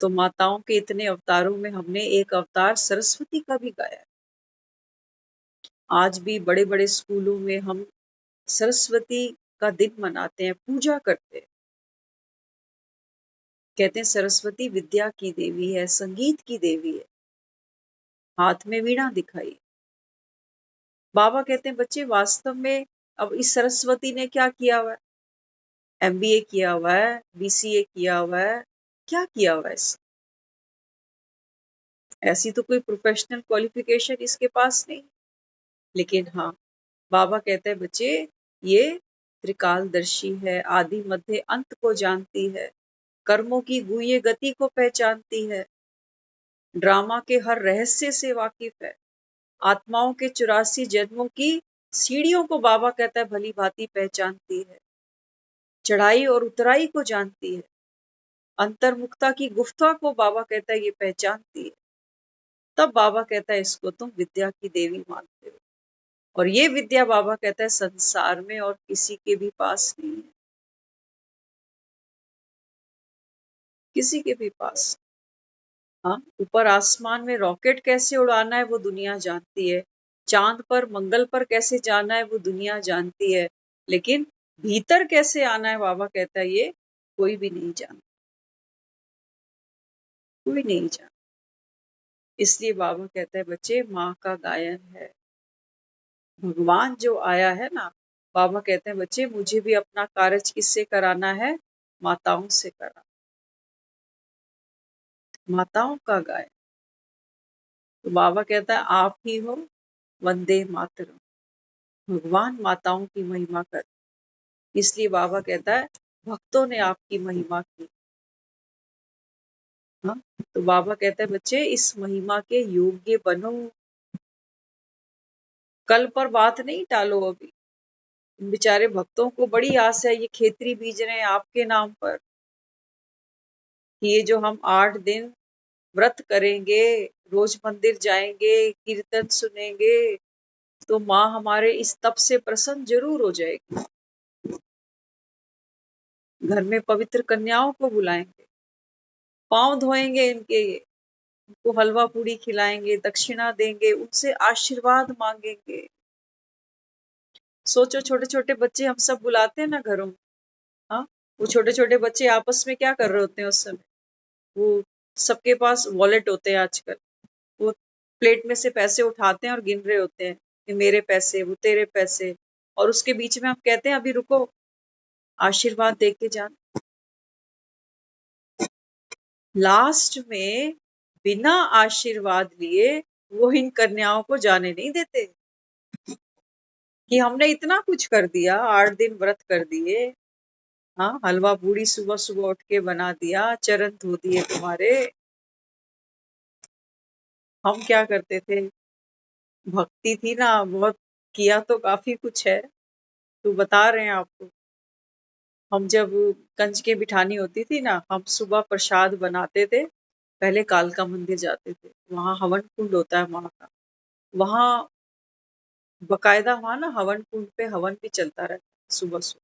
तो माताओं के इतने अवतारों में हमने एक अवतार सरस्वती का भी गाया है। आज भी बड़े बड़े स्कूलों में हम सरस्वती का दिन मनाते हैं, पूजा करते हैं। कहते हैं सरस्वती विद्या की देवी है, संगीत की देवी है, हाथ में वीणा दिखाई। बाबा कहते हैं बच्चे वास्तव में अब इस सरस्वती ने क्या किया हुआ है। MBA किया हुआ है, BCA किया हुआ है, क्या किया हुआ है। ऐसी तो कोई प्रोफेशनल क्वालिफिकेशन इसके पास नहीं। लेकिन हाँ, बाबा कहते हैं बच्चे ये त्रिकालदर्शी है, आदि मध्य अंत को जानती है, कर्मों की गुह्य गति को पहचानती है, ड्रामा के हर रहस्य से वाकिफ है, आत्माओं के 84 जन्मों की सीढ़ियों को बाबा कहता है भली भांति पहचानती है, चढ़ाई और उतराई को जानती है, अंतर्मुखता की गुफ्ता को बाबा कहता है ये पहचानती है। तब बाबा कहता है इसको तुम विद्या की देवी मानते हो। और ये विद्या बाबा कहता है संसार में और किसी के भी पास नहीं है, किसी के भी पास। हाँ, ऊपर आसमान में रॉकेट कैसे उड़ाना है वो दुनिया जानती है, चांद पर मंगल पर कैसे जाना है वो दुनिया जानती है, लेकिन भीतर कैसे आना है बाबा कहता है ये कोई भी नहीं जानता, कोई नहीं जानता। इसलिए बाबा कहता है बच्चे माँ का गायन है। भगवान जो आया है ना, बाबा कहते हैं बच्चे मुझे भी अपना कार्य किससे कराना है, माताओं से करा, माताओं का गायन। तो बाबा कहता है आप ही हो वंदे मातरम। भगवान माताओं की महिमा कर, इसलिए बाबा कहता है भक्तों ने आपकी महिमा की। हाँ, तो बाबा कहता है बच्चे इस महिमा के योग्य बनो। कल पर बात नहीं टालो अभी। बेचारे भक्तों को बड़ी आस है, ये खेतरी बीज रहे हैं आपके नाम पर कि ये जो हम 8 दिन व्रत करेंगे, रोज मंदिर जाएंगे, कीर्तन सुनेंगे, तो माँ हमारे इस तप से प्रसन्न जरूर हो जाएगी। घर में पवित्र कन्याओं को बुलाएंगे, पांव धोएंगे इनके, उनको हलवा पूड़ी खिलाएंगे, दक्षिणा देंगे, उनसे आशीर्वाद मांगेंगे। सोचो छोटे छोटे बच्चे हम सब बुलाते हैं ना घरों में, हाँ, वो छोटे छोटे बच्चे आपस में क्या कर रहे होते हैं उस समय? वो सबके पास वॉलेट होते हैं आजकल, वो प्लेट में से पैसे उठाते हैं और गिन रहे होते हैं कि मेरे पैसे, वो तेरे पैसे, और उसके बीच में हम कहते हैं अभी रुको, आशीर्वाद दे के जाना। लास्ट में बिना आशीर्वाद लिए वो इन कन्याओं को जाने नहीं देते कि हमने इतना कुछ कर दिया, 8 दिन व्रत कर दिए, हाँ, हलवा पूड़ी सुबह सुबह उठ के बना दिया, चरण धो दिए तुम्हारे। हम क्या करते थे? भक्ति थी ना बहुत, किया तो काफी कुछ है, तो बता रहे हैं आपको। हम जब कंजके बिठानी होती थी ना, हम सुबह प्रसाद बनाते थे, पहले कालका मंदिर जाते थे, वहां हवन कुंड होता है माँ का, वहां बकायदा वहां ना हवन कुंड पे हवन भी चलता रहता है सुबह सुबह,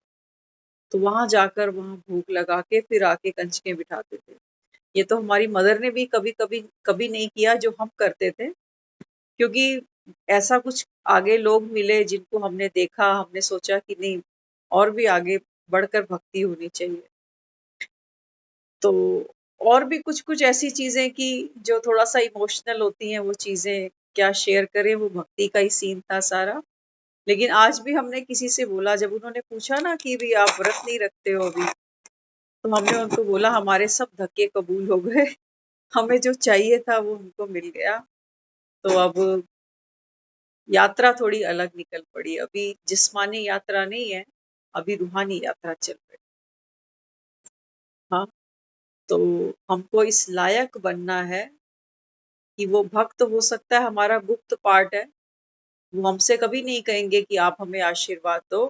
तो वहां जाकर वहां भूख लगा के फिर आके कंजके बिठाते थे। ये तो हमारी मदर ने भी कभी कभी कभी नहीं किया जो हम करते थे, क्योंकि ऐसा कुछ आगे लोग मिले जिनको हमने देखा, हमने सोचा कि नहीं, और भी आगे बढ़कर भक्ति होनी चाहिए। तो और भी कुछ कुछ ऐसी चीजें कि जो थोड़ा सा इमोशनल होती हैं, वो चीजें क्या शेयर करें, वो भक्ति का ही सीन था सारा। लेकिन आज भी हमने किसी से बोला, जब उन्होंने पूछा ना कि भी आप व्रत नहीं रखते हो अभी, तो हमने उनको बोला हमारे सब धक्के कबूल हो गए, हमें जो चाहिए था वो हमको मिल गया। तो अब यात्रा थोड़ी अलग निकल पड़ी, अभी जिस्मानी यात्रा नहीं है, अभी रूहानी यात्रा चल रही है। हाँ, तो हमको इस लायक बनना है कि वो भक्त हो सकता है हमारा गुप्त पार्ट है, वो हमसे कभी नहीं कहेंगे कि आप हमें आशीर्वाद दो,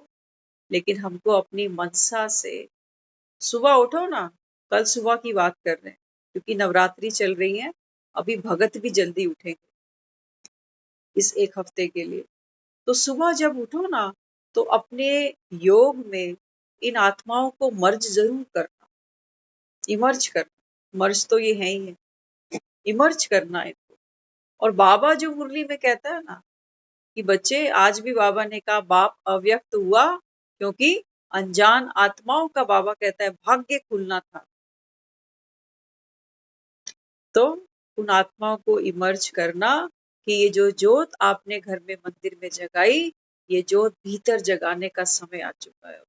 लेकिन हमको अपनी मनसा से सुबह उठो ना, कल सुबह की बात कर रहे हैं, क्योंकि नवरात्रि चल रही है, अभी भगत भी जल्दी उठेंगे इस एक हफ्ते के लिए। तो सुबह जब उठो ना, तो अपने योग में इन आत्माओं को मर्ज जरूर करना, इमर्ज करना, मर्ज तो ये है ही है, इमर्ज करना इनको। और बाबा जो मुरली में कहता है ना कि बच्चे, आज भी बाबा ने कहा बाप अव्यक्त हुआ, क्योंकि अनजान आत्माओं का बाबा कहता है भाग्य खुलना था। तो उन आत्माओं को इमर्ज करना कि ये जो जोत आपने घर में मंदिर में जगाई, ये जोत भीतर जगाने का समय आ चुका है।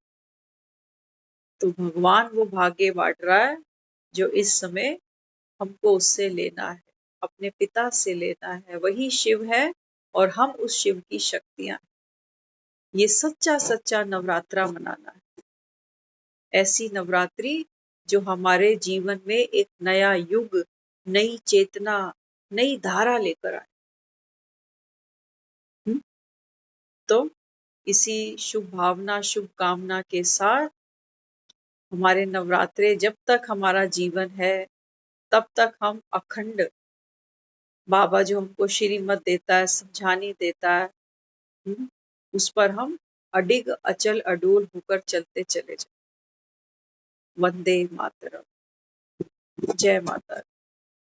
तो भगवान वो भाग्य बांट रहा है जो इस समय हमको उससे लेना है, अपने पिता से लेना है, वही शिव है और हम उस शिव की शक्तियां। ये सच्चा सच्चा नवरात्रा मनाना है, ऐसी नवरात्रि जो हमारे जीवन में एक नया युग, नई चेतना, नई धारा लेकर आए। तो इसी शुभ भावना, शुभ कामना के साथ हमारे नवरात्रे, जब तक हमारा जीवन है तब तक हम अखंड, बाबा जो हमको श्रीमत देता है, समझानी देता है, उस पर हम अडिग अचल अडोल होकर चलते चले जाए। वंदे मातरम। जय माता।